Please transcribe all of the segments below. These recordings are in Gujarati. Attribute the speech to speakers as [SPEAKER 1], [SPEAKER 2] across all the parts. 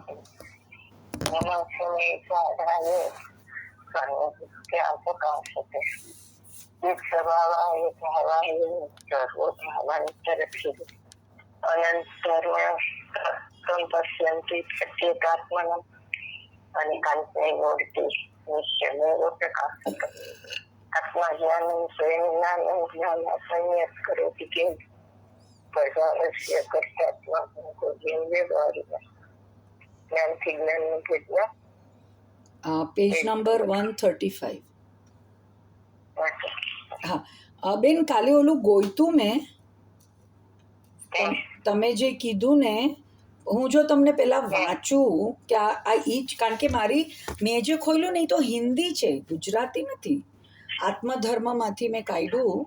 [SPEAKER 1] એમાં સમય સાધનાએ ત્યાં પકાવ શકે એક સભાવા એક હવાએ સર્વોભાવાની તરફી અનંત સર્વ સંપશ્યંતિ પ્રત્યેકાત્મનમ અને કાંતની મૂર્તિ નિશ્ચયમેવ પ્રકાશક આત્મજ્ઞાનમ સ્વયં જ્ઞાન સંયત કરોતિ કિમ પ્રજાસ્ય કર્તાત્મા કો જેમ વ્યવહારિક જ્ઞાનથી જ્ઞાનની કેટલા
[SPEAKER 2] પેજ નંબર 135. હા બેન, કાલે ઓલું ગોઈતું મેં તમે જે કીધું ને, હું જો તમને પેલા વાંચું કે આ ઈ જ, કારણ કે મેં જે ખોલ્યું ને એ તો હિન્દી છે, ગુજરાતી નથી. આત્મધર્મમાંથી મેં કાઢ્યું.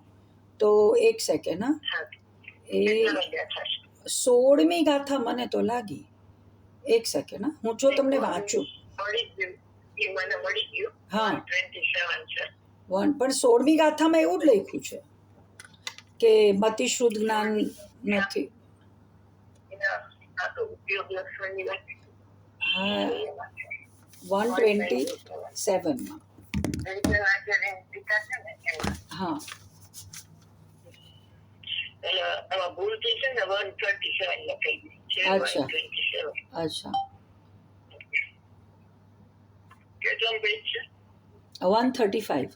[SPEAKER 2] તો એક સેકન્ડ, હા, એ 16મી ગાથા મને તો લાગી. એક સેકન્ડ, હા, હું જો તમને વાંચું. હા, પણ 16મી ગાથામાં એવું જ લખ્યું છે કે મતિશુદ્ધ જ્ઞાન નથી. હા, 127 માં. હા,
[SPEAKER 1] ભૂલ થઈ છે ને, 127 લખાઈ છે.
[SPEAKER 2] અચ્છા અચ્છા,
[SPEAKER 1] કેટલા પેજ છે?
[SPEAKER 2] 135.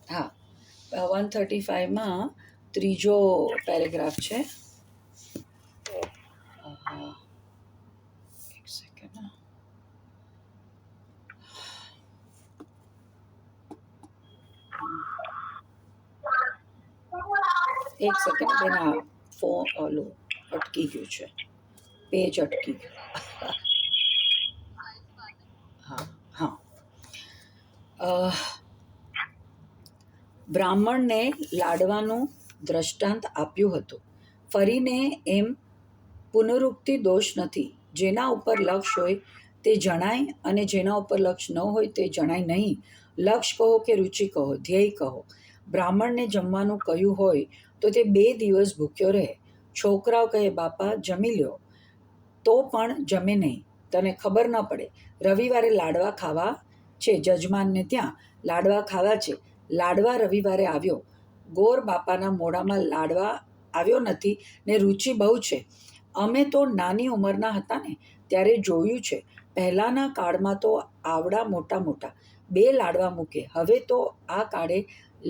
[SPEAKER 2] હા, 135માં ત્રીજો પેરેગ્રાફ છે. એક સેકન્ડ, એક સેકન્ડ બેન, આ ફોન ઓલું અટકી ગયું છે, પેજ અટકી ગયું. હા હા, બ્રાહ્મણને લાડવાનું દ્રષ્ટાંત આપ્યું હતું. ફરીને એમ પુનરુક્તિ દોષ નથી. જેના ઉપર લક્ષ હોય તે જણાય અને જેના ઉપર લક્ષ ન હોય તે જણાય નહીં. લક્ષ કહો કે રુચિ કહો, ધ્યેય કહો. બ્રાહ્મણને જમવાનું કહ્યું હોય તો તે 2 દિવસ ભૂખ્યો રહે. છોકરાઓ કહે, બાપા જમી લ્યો, તો પણ જમે નહીં. તને ખબર ન પડે. રવિવારે લાડવા ખાવા છે, જજમાનને ત્યાં લાડવા ખાવા છે. લાડવા રવિવારે આવ્યો. ગોર બાપાના મોઢામાં લાડવા આવ્યો નથી ને રુચિ બહુ છે. અમે તો નાની ઉંમરના હતા ને ત્યારે જોયું છે. પહેલાંના કાળમાં તો આવડા મોટા મોટા 2 લાડવા મૂકે. હવે તો આ કાળે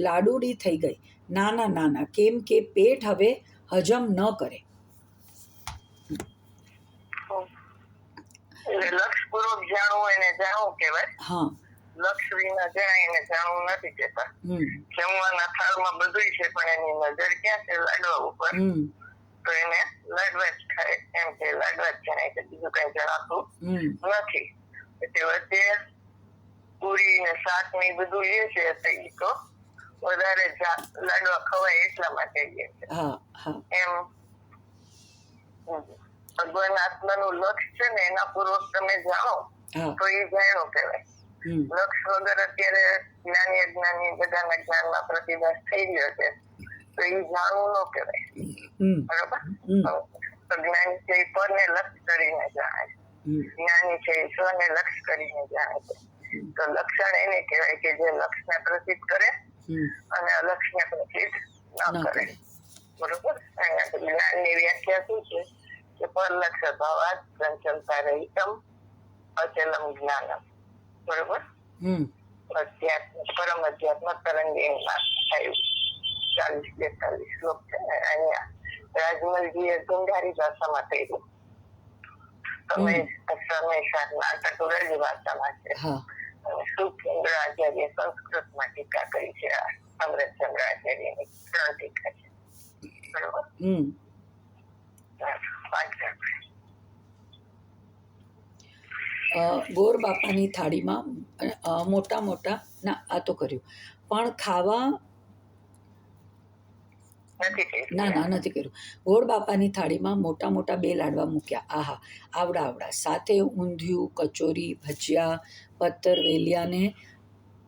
[SPEAKER 2] લાડુડી થઈ ગઈ, નાના નાના, કેમ કે પેટ હવે હજમ ન કરે.
[SPEAKER 1] લક્ષપૂર્વક જાણવું એને જાણવું કહેવાય.
[SPEAKER 2] હા,
[SPEAKER 1] લક્ષ વિના જણાય એને જાણવું નથી કહેતા. જમવાના થાળમાં બધું છે પણ એની નજર ક્યાં છે? લાડવા ઉપર. તો એને લાડવા જ ખાય, એમ કે લાડવા જ જણાય છે, બીજું કઈ જણાતું નથી. એટલે વચ્ચે પૂરી ને શાક ને બધું લે છે તો વધારે લાડવા ખવાય એટલા માટે લે છે. એમ ભગવાન આત્માનું લક્ષ છે ને એના પૂર્વક તમે જાણો તો એ જાણ્યું કહેવાય. લક્ષ વગર અત્યારે જ્ઞાની અજ્ઞાની બધાના જ્ઞાનમાં પ્રતિભાસ થઈ ગયો છે તો એ જાણવું ન કહેવાય. બરોબર? જ્ઞાની છે એ પરને લક્ષ કરીને જાણે છે, જ્ઞાની છે એ સ્વને લક્ષ કરીને જાણે છે. તો લક્ષણ એને કહેવાય કે જે લક્ષને પ્રસિદ્ધ કરે અને અલક્ષને પ્રસિદ્ધ ન કરે. બરોબર? જ્ઞાનની વ્યાખ્યા શું છે કે પરલક્ષ ભાવાત ચંચલતા રહિતમ અચલમ જ્ઞાનમ. બરોબર? પરમ અધ્યાત્મ તરંગીન થયું 40-42 શ્લોક છે ને. અહીંયા રાજમલજીએ ગુંગારી ભાષામાં કર્યું. તમે નાટક ઉરલી ભાષામાં છે. સુખચંદ્ર આચાર્ય સંસ્કૃતમાં ટીકા કરી છે. અમૃતચંદ્ર આચાર્યની 3 ટીકા છે. બરોબર?
[SPEAKER 2] ગોર બાપાની થાળીમાં મોટા મોટા, ના આ તો કર્યું, પણ ખાવા નથી કર્યું. ગોળ બાપાની થાળીમાં મોટા મોટા 2 લાડવા મૂક્યા. આહા, આવડા આવડા, સાથે ઊંધિયું, કચોરી, ભજીયા, પત્તર વેલિયા ને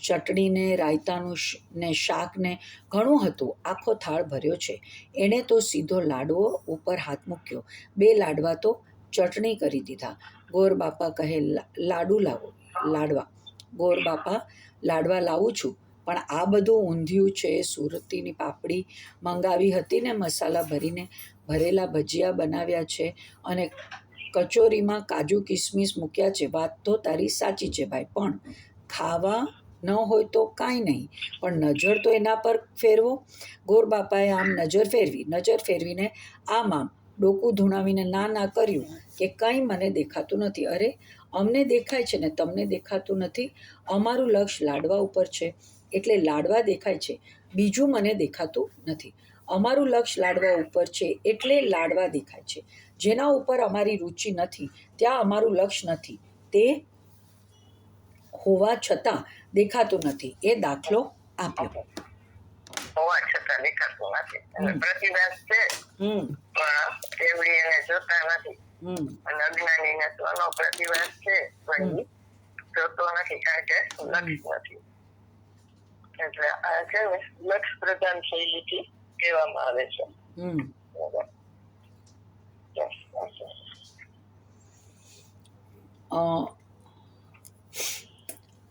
[SPEAKER 2] ચટણીને, રાયતાનું ને શાકને ઘણું હતું. આખો થાળ ભર્યો છે. એણે તો સીધો લાડવો ઉપર હાથ મૂક્યો. 2 લાડવા તો ચટણી કરી દીધા. ગોરબાપા કહે, લાડુ લાવો. લાડવા. ગોરબાપા, લાડવા લાવું છું, પણ આ બધું ઊંધિયું છે, સુરતીની પાપડી મંગાવી હતી ને મસાલા ભરીને ભરેલા ભજીયા બનાવ્યા છે અને કચોરીમાં કાજુ કિસમિસ મૂક્યા છે. વાત તો તારી સાચી છે ભાઈ, પણ ખાવા ન હોય તો કાંઈ નહીં, પણ નજર તો એના પર ફેરવો. ગોરબાપાએ આમ નજર ફેરવીને આમ ડોકું ધૂણાવીને ના કર્યું કે કંઈ મને દેખાતું નથી. અરે, અમને દેખાય છે ને તમને દેખાતું નથી. અમારું લક્ષ્ય લાડવા ઉપર છે એટલે લાડવા દેખાય છે, બીજું મને દેખાતું નથી. અમારું લક્ષ્ય લાડવા ઉપર છે એટલે લાડવા દેખાય છે. જેના ઉપર અમારી રુચિ નથી ત્યાં અમારું લક્ષ્ય નથી. તે હોવા છતાં દેખાતું નથી. એ દાખલો આપ્યો.
[SPEAKER 1] હોવા છતાં દેખાતું નથી. પ્રતિભા છે પણ એવડી એને જોતા નથી. અને અજ્ઞાનીને તો એનો પ્રતિભા છે પણ જોતો નથી, કારણ કે લક્ષ્ય નથી. એટલે આ છે ને લક્ષ્ય પ્રધાન શૈલીથી કહેવામાં આવે છે.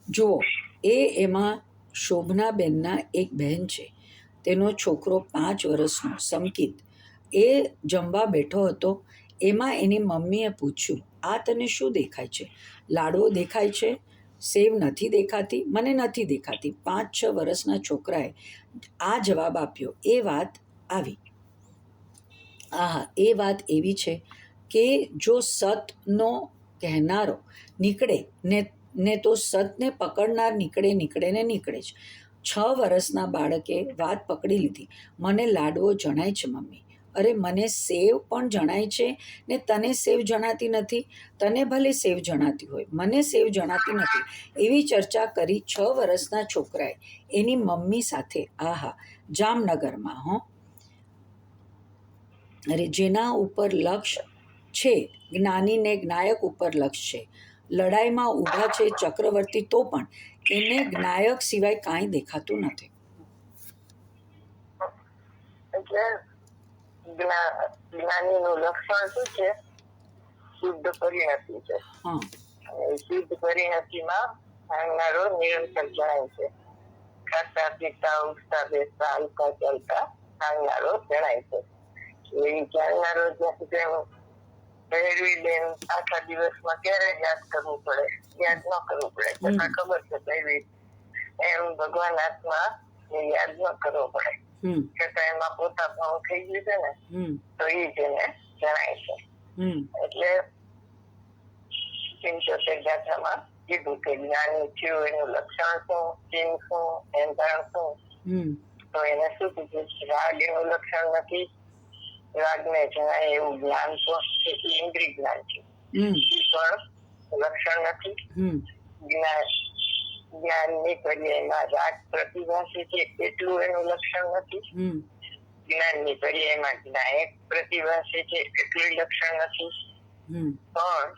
[SPEAKER 2] જુઓ, એમાં શોભનાબેનના એક બહેન છે. તેનો છોકરો 5 વર્ષનો સંકિત એ જમવા બેઠો હતો. એમાં એની મમ્મીએ પૂછ્યું, આ તને શું દેખાય છે? લાડવો દેખાય છે? સેવ નથી દેખાતી? મને નથી દેખાતી. 5-6 વર્ષના છોકરાએ આ જવાબ આપ્યો. એ વાત એવી છે કે જો સતનો કહેનારો નીકળે ને તો સતને પકડનાર નીકળે જ. 6 વર્ષના બાળકે વાત પકડી લીધી. મને લાડવો જણાય છે મમ્મી. અરે, મને સેવ પણ જણાય છે ને તને સેવ જણાતી નથી. તને ભલે સેવ જણાતી હોય, મને સેવ જણાતી નથી. એવી ચર્ચા કરી 6 વર્ષના છોકરાએ એની મમ્મી સાથે. જામનગરમાં અરે, જેના ઉપર લક્ષ્ય છે, જ્ઞાનીને જ્ઞાયક ઉપર લક્ષ્ય છે. લડાઈમાં ઊભા છે ચક્રવર્તી, તો પણ એને જ્ઞાયક સિવાય કાંઈ દેખાતું નથી.
[SPEAKER 1] એટલે જ્ઞાનીનું લક્ષણ શું છે? શુદ્ધ પરિણતિ છે. શુદ્ધ પરિણતિમાં જાણનારો નિરંતર જણાય છે. ખાતા પીતા ઉઠતા બેસતા હાલતા ચાલતા જાણનારો જણાય છે. એ જાણનારો જ્યાં ભૈરવી બેન આખા દિવસમાં ક્યારે યાદ કરવું પડે? યાદ ન કરવું પડે. છતાં ખબર છે ભૈરવી એમ ભગવાન આત્મા યાદ ન કરવો પડે, છતાં એમાં પોતા ભાવ થઈ ગયું છે ને, તો એ જેને જણાય છે. એટલે 75 ગાથામાં કીધું કે જ્ઞાની થયું એનું લક્ષણ શું, ચિહ્ન શું, એંધાણ શું. તો એને શું કીધું? રાગ એનું લક્ષણ નથી. રાગને જણાય એવું જ્ઞાન તો ઇન્દ્રિય જ્ઞાન છે, પણ લક્ષણ નથી. જ્ઞાનની પર્યાયમાં રાગ પ્રતિભાસી છે એટલું એનું લક્ષણ નથી. જ્ઞાનની પર્યાયમાં જ્ઞાયક પ્રતિભાસી છે એટલું લક્ષણ નથી. પણ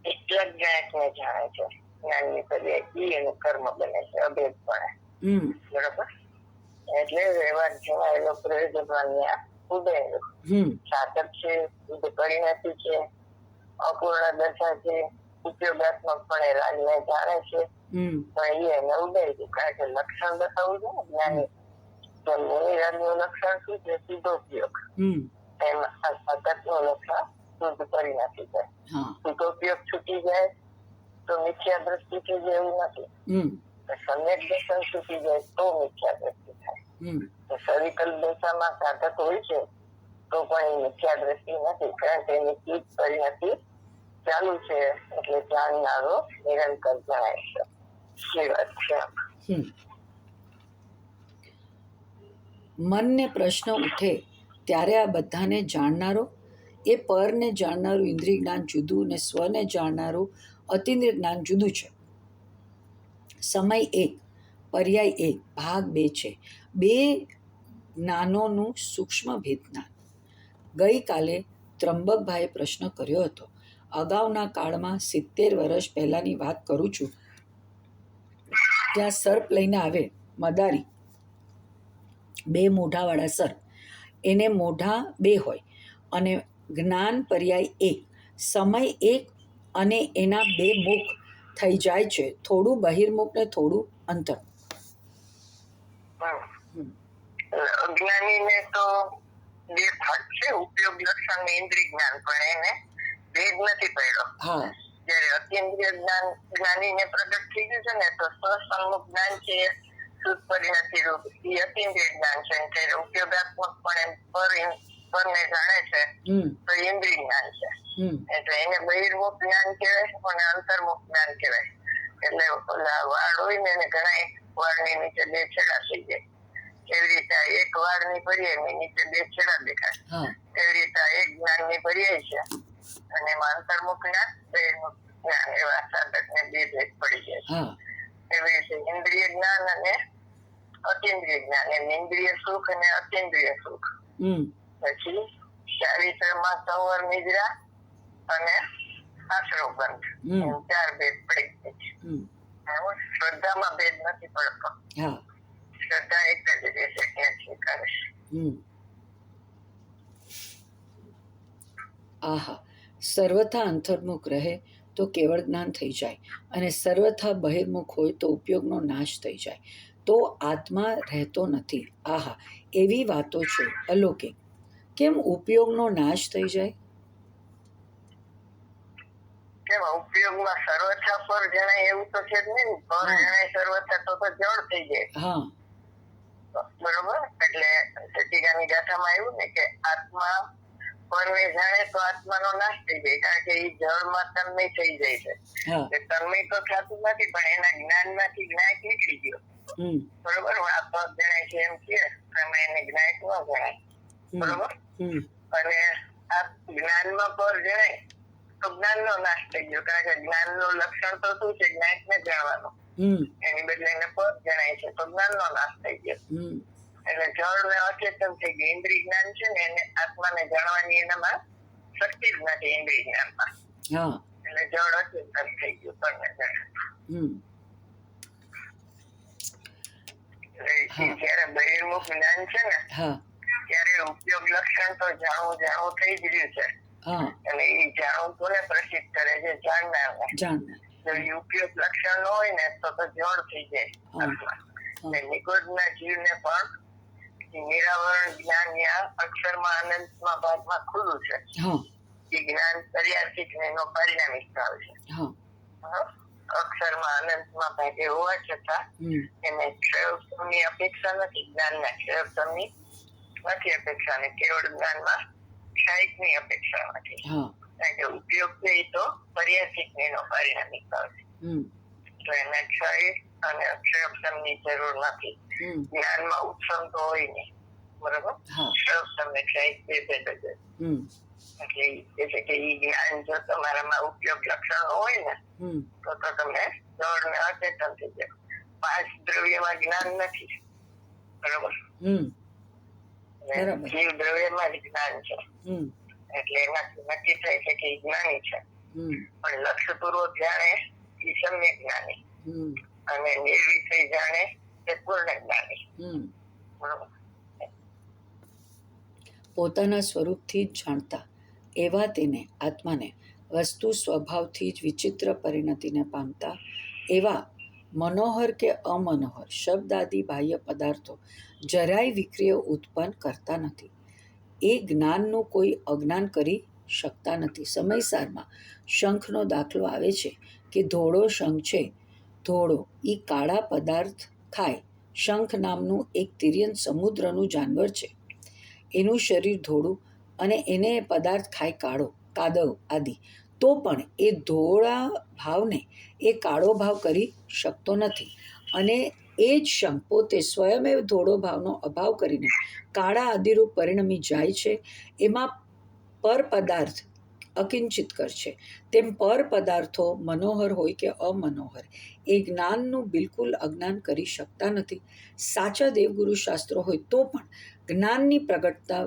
[SPEAKER 1] એટલા જ જ્ઞાયકને જાણે છે. જ્ઞાનની પર્યાય એનું કર્મ બને છે અભેદપણે. બરોબર? એટલે વ્યવહાર જવાયેલો પ્રયોજન ઉદય સાધક છે, શુદ્ધ પરિણતિ છે, અપૂર્ણ દશા છે, ઉપયોગાત્મકપણે રાગને જાણે છે. પણ એને ઉદય છે, કારણ કે લક્ષણ બતાવવું છે ને જ્ઞાની. તો મુનિરાજનું લક્ષણ શું છે? શુદ્ધોપયોગ. એમ આ સાધકનું લક્ષણ શુદ્ધ પરિણતિ છે. શુદ્ધોપયોગ છૂટી જાય તો મિથ્યા દ્રષ્ટિ થઈ જાય એવું નથી. સમ્યક દર્શન છૂટી જાય તો મિથ્યા દ્રષ્ટિ થાય. સવિકલ્પ દશામાં સાધક હોય છે તો પણ એ મિથ્યા દ્રષ્ટિ નથી, કારણ કે એની ચિત્ત પરિણતિ ચાલુ છે. એટલે જાણનારો નિરંતર જણાય છે. એ વાત છે.
[SPEAKER 2] મનને પ્રશ્ન ઉઠે ત્યારે આ બધાને જાણનારો, એ પરને જાણનારું ઇન્દ્રિય જ્ઞાન જુદું ને સ્વને જાણનારું અતિન્દ્રિય જ્ઞાન જુદું છે. સમય 1, પર્યાય 1, ભાગ 2 છે. 2 જ્ઞાનોનું સૂક્ષ્મ ભેદ જ્ઞાન. ગઈકાલે ત્રંબકભાઈએ પ્રશ્ન કર્યો હતો. અગાઉના કાળમાં 70 વર્ષ પહેલાંની વાત કરું છું. ત્યાં સર્પ લઈને આવે, મદારી, 2 મોઢાવાળા સર્પ, એને મોઢા 2 હોય અને જ્ઞાન પર્યાય 1, સમય 1 અને એના 2 મુખ થઈ જાય છે, થોડું બહિર્મુખ ને થોડું અંતર.
[SPEAKER 1] અજ્ઞાનીને તો 2 ભાગ છે, ઉપયોગ લક્ષણ ને ઇન્દ્રિય જ્ઞાન, પણ એને ભેદ નથી પડ્યો. જયારે અતિન્દ્રિય જ્ઞાનીને પ્રગટ થઈ ગયું છે ને, તો સ્વસન્મુખ જ્ઞાન છે શુદ્ધ પરિણતિ રૂપ, એ અતિન્દ્રિય જ્ઞાન છે. ત્યારે ઉપયોગાત્મક પણ પરને જાણે છે તો ઇન્દ્રિય જ્ઞાન છે. એટલે એને બહિર્મુખ જ્ઞાન કહેવાય અને અંતર્મુખ જ્ઞાન કહેવાય. એટલે ઓલા વાળ હોય ને એને ઘણા વાળની નીચે 2 છેડા થઈ જાય. એવી રીતે એક વાળની પર્યાય નીચે 2 છેડા દેખાય. એવી રીતે એક જ્ઞાનની પર્યાય છે અને એમાં અંતર્મુખ જ્ઞાન, બહિર્મુખ જ્ઞાન, એવા સાધકને 2 ભેદ પડી જાય. એવી રીતે ઇન્દ્રિય જ્ઞાન અને અતિન્દ્રિય જ્ઞાન, એમ ઇન્દ્રિય સુખ અને અતિન્દ્રિય સુખ. પછી ચારિત્રમાં સંવર, નિદ્રા અને આશ્રવ બંધ, 4 ભેદ પડી જાય છે. શ્રદ્ધામાં ભેદ નથી પડતો. શ્રદ્ધા એક જ રહેશે, ક્યાં સ્વીકારે.
[SPEAKER 2] આહા, સર્વથા અંતર્મુખ રહે તો કેવળ જ્ઞાન થઈ જાય, અને સર્વથા બહિર્મુખ હોય તો ઉપયોગનો નાશ થઈ જાય, તો આત્મા રહેતો નથી. આહા, એવી વાતો છે અલૌકિક. કેમ ઉપયોગનો નાશ થઈ જાય?
[SPEAKER 1] કેમ ઉપયોગમાં સર્વથા પર જણાય એવું તો છે જ નહીં. પર જણાય સર્વથા તો જળ થઈ જાય. બરોબર. એટલે સતીગાની ગાથામાં આવ્યું ને કે આત્મા પરને જાણે તો આત્માનો નાશ થઈ જાય, કારણ કે એ જળમાં તન્મય થઈ જાય છે. તન્મય તો થતું નથી, પણ એના જ્ઞાનમાંથી જ્ઞાયક નીકળી ગયો. બરોબર. આ પદ જણાય છે એમ કે એને જ્ઞાયક ન જણાય. બરોબર. અને આ જ્ઞાનમાં પર જણાય તો જ્ઞાન નો નાશ થઈ ગયો, કારણ કે જ્ઞાન નું લક્ષણ તો શું છે? જ્ઞાયક ને જાણવાનું. એની બદલે એને પદ જણાય છે તો જ્ઞાન નો નાશ થઈ ગયો. એટલે જળ ને અચેતન થઈ ગયું. ઇન્દ્રિય જ્ઞાન છે ને એને આત્માને જાણવાની એનામાં શક્તિ જ નથી ઇન્દ્રિય જ્ઞાનમાં. એટલે જળ અચેતન થઈ ગયું પરને જાણે. જયારે બહિર્મુખ જ્ઞાન છે ને ત્યારે ઉપયોગ લક્ષણ તો જાણવું થઈ જ રહ્યું છે. અને એ જાણવું કોને પ્રસિદ્ધ કરે છે? જાણનારને. જો ઉપયોગ લક્ષણ ન હોય ને તો જળ થઈ જાય આત્મા. નિગોદના જીવને પણ નિરાવરણ જ્ઞાન અક્ષરમાં અનંતમાં ભાગમાં ખુલ્લું છે. એ જ્ઞાન પર્યાર્થિક એનો પારિણામિક ભાવ છે. અક્ષરમાં અનંતમાં ભાગે હોવા છતાં એને ક્ષયોત્સવની અપેક્ષા નથી. જ્ઞાનના ક્ષયોત્સવની નથી અપેક્ષા, અને કેવળ જ્ઞાનમાં ક્ષાયિકની અપેક્ષા નથી. કારણ કે ઉપયોગ છે એ તો પર્યાર્થિક એનો પારિણામિક ભાવ છે. તો એને ક્ષય અને અક્ષયોત્સવની જરૂર નથી. જ્ઞાનમાં ઉત્સવ તો હોય નહીં. બરોબર. અક્ષયોત્સવ ને ક્ષાયિક 2 ભેદ જ. એટલે કે એ જ્ઞાન જો તમારામાં ઉપયોગ લક્ષણ હોય ને તો તમે જળ ને અચેતન થઈ જાય. 5 દ્રવ્યમાં જ્ઞાન નથી. બરોબર. જીવ દ્રવ્યમાં જ જ્ઞાન છે. એટલે એનાથી નક્કી થાય છે કે જ્ઞાની છે. પણ લક્ષ્યપૂર્વક જાણે એ સમ્યક જ્ઞાની, અને નિર્વિષય જાણે એ પૂર્ણ જ્ઞાની. બરોબર.
[SPEAKER 2] પોતાના સ્વરૂપથી જ જાણતા એવા તેને આત્માને વસ્તુ સ્વભાવથી જ વિચિત્ર પરિણતિને પામતા એવા મનોહર કે અમનોહર શબ્દાદિ બાહ્ય પદાર્થો જરાય વિક્રિય ઉત્પન્ન કરતા નથી. એ જ્ઞાનનું કોઈ અજ્ઞાન કરી શકતા નથી. સમયસારમાં શંખનો દાખલો આવે છે કે ધોળો શંખ છે. ધોળો એ કાળા પદાર્થ ખાય. શંખ નામનું એક તિર્યન સમુદ્રનું જાનવર છે. એનું શરીર ધોળું અને એને પદાર્થ ખાય કાળો, કાદવ આદિ, તો પણ એ ધોળા ભાવને એ કાળો ભાવ કરી શકતો નથી. અને એ જ શંખ પોતે સ્વયમેવ ધોળો ભાવનો અભાવ કરીને કાળા આદિરૂપ પરિણમી જાય છે. એમાં પર પદાર્થ અકિંચિત કર છે. તેમ પર પદાર્થો મનોહર હોય કે અમનોહર એ જ્ઞાનનું બિલકુલ અજ્ઞાન કરી શકતા નથી. સાચા દેવગુરુ શાસ્ત્રો હોય તો પણ જ્ઞાનની પ્રગટતા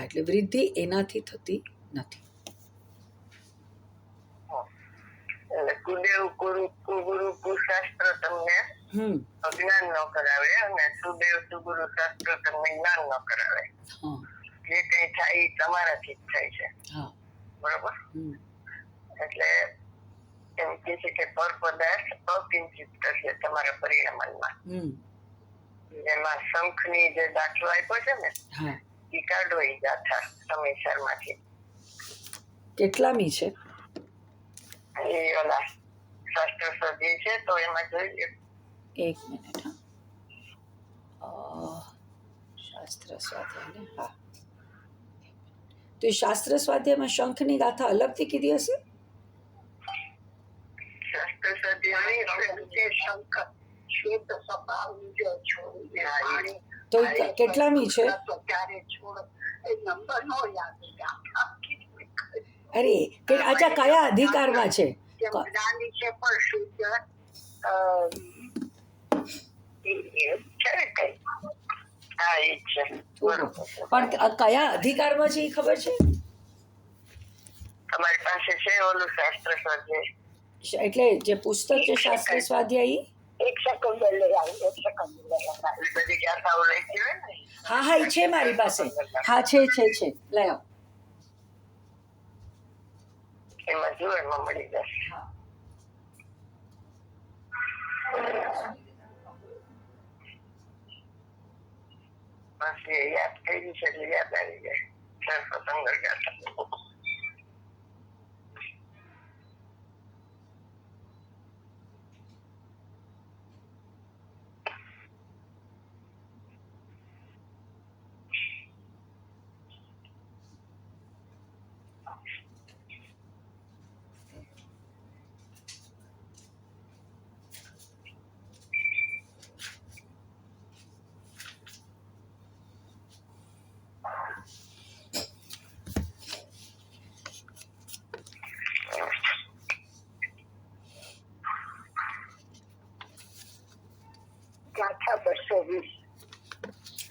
[SPEAKER 2] એટલે વૃદ્ધિ એનાથી થતી નથી.
[SPEAKER 1] એટલે કુદેવ કુગુરુ કુશાસ્ત્ર તમને અજ્ઞાન ન કરાવે અને સુદેવ સુગુરુ શાસ્ત્ર તમને જ્ઞાન ન કરાવે. જે કઈ થાય એ તમારાથી જ થાય છે. બરોબર. એટલે એમ કે છે કે પર પદાર્થ અકિંચિત કરશે તમારા પરિણામમાં. એમાં શંખની જે દાખલો આપ્યો છે ને એ કાઢો એ ગાથા સમયસર માંથી.
[SPEAKER 2] કેટલામી છે
[SPEAKER 1] એ ઓલા શાસ્ત્ર સદી છે તો એમાં જોઈએ.
[SPEAKER 2] એક મિનિટ. શાસ્ત્ર સ્વાધ્યાય ને હા, તો એ શાસ્ત્ર સ્વાધ્યાયમાં શંખની ગાથા અલગથી કીધી હશે.
[SPEAKER 1] શાસ્ત્ર સ્વાધ્યાય શંખ શ્વેત સ્વભાવ
[SPEAKER 2] તો કેટલામી છે? અરે અચ્છા, કયા અધિકારમાં છે? પણ કયા અધિકારમાં છે એ ખબર છે?
[SPEAKER 1] તમારી પાસે છે ઓલું શાસ્ત્ર સ્વાધ્યાય?
[SPEAKER 2] એટલે જે પુસ્તક છે શાસ્ત્ર સ્વાધ્યાય.
[SPEAKER 1] એક સેકન્ડ લઈ આવું, એક સેકન્ડ બધી ગાથાઓ લખી હોય ને.
[SPEAKER 2] હા હા, એ છે મારી પાસે. હા છે લઈ આવો.
[SPEAKER 1] એમાં જો એમાં મળી જશે. પછી યાદ કરી છે એટલે યાદ આવી જાય. સત્સંગ ગાથા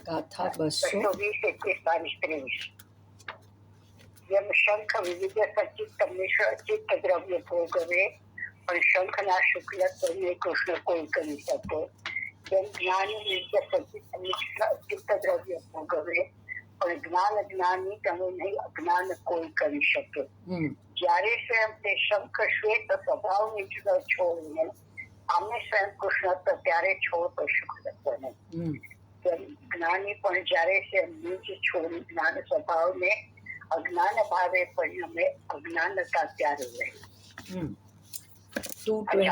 [SPEAKER 2] ગાથા 220.
[SPEAKER 1] જેમ શંખ વિવિધ સચિત મિશ્ર ચિત્ત દ્રવ્ય ભોગવે પણ શંખના શુક્લ કરીને કૃષ્ણ કોઈ કરી શકે. જેમ જ્ઞાન વિવિધ સચિત મિશ્ર ચિત્ત દ્રવ્ય ભોગવે પણ જ્ઞાની તમે નહીં અજ્ઞાન કોઈ કરી શકે. જ્યારે સ્વયં તે શંખ શ્વેત સ્વભાવની છોડીને આમે સ્વયં કૃષ્ણ તો ત્યારે છોડ શુક્લ બને. જ્ઞાની પણ જ્યારે સ્વયં બીજ છોડી જ્ઞાન સ્વભાવને અજ્ઞાન ભાવે પરિણમે અજ્ઞાનતા ત્યારે રહે.
[SPEAKER 2] 220.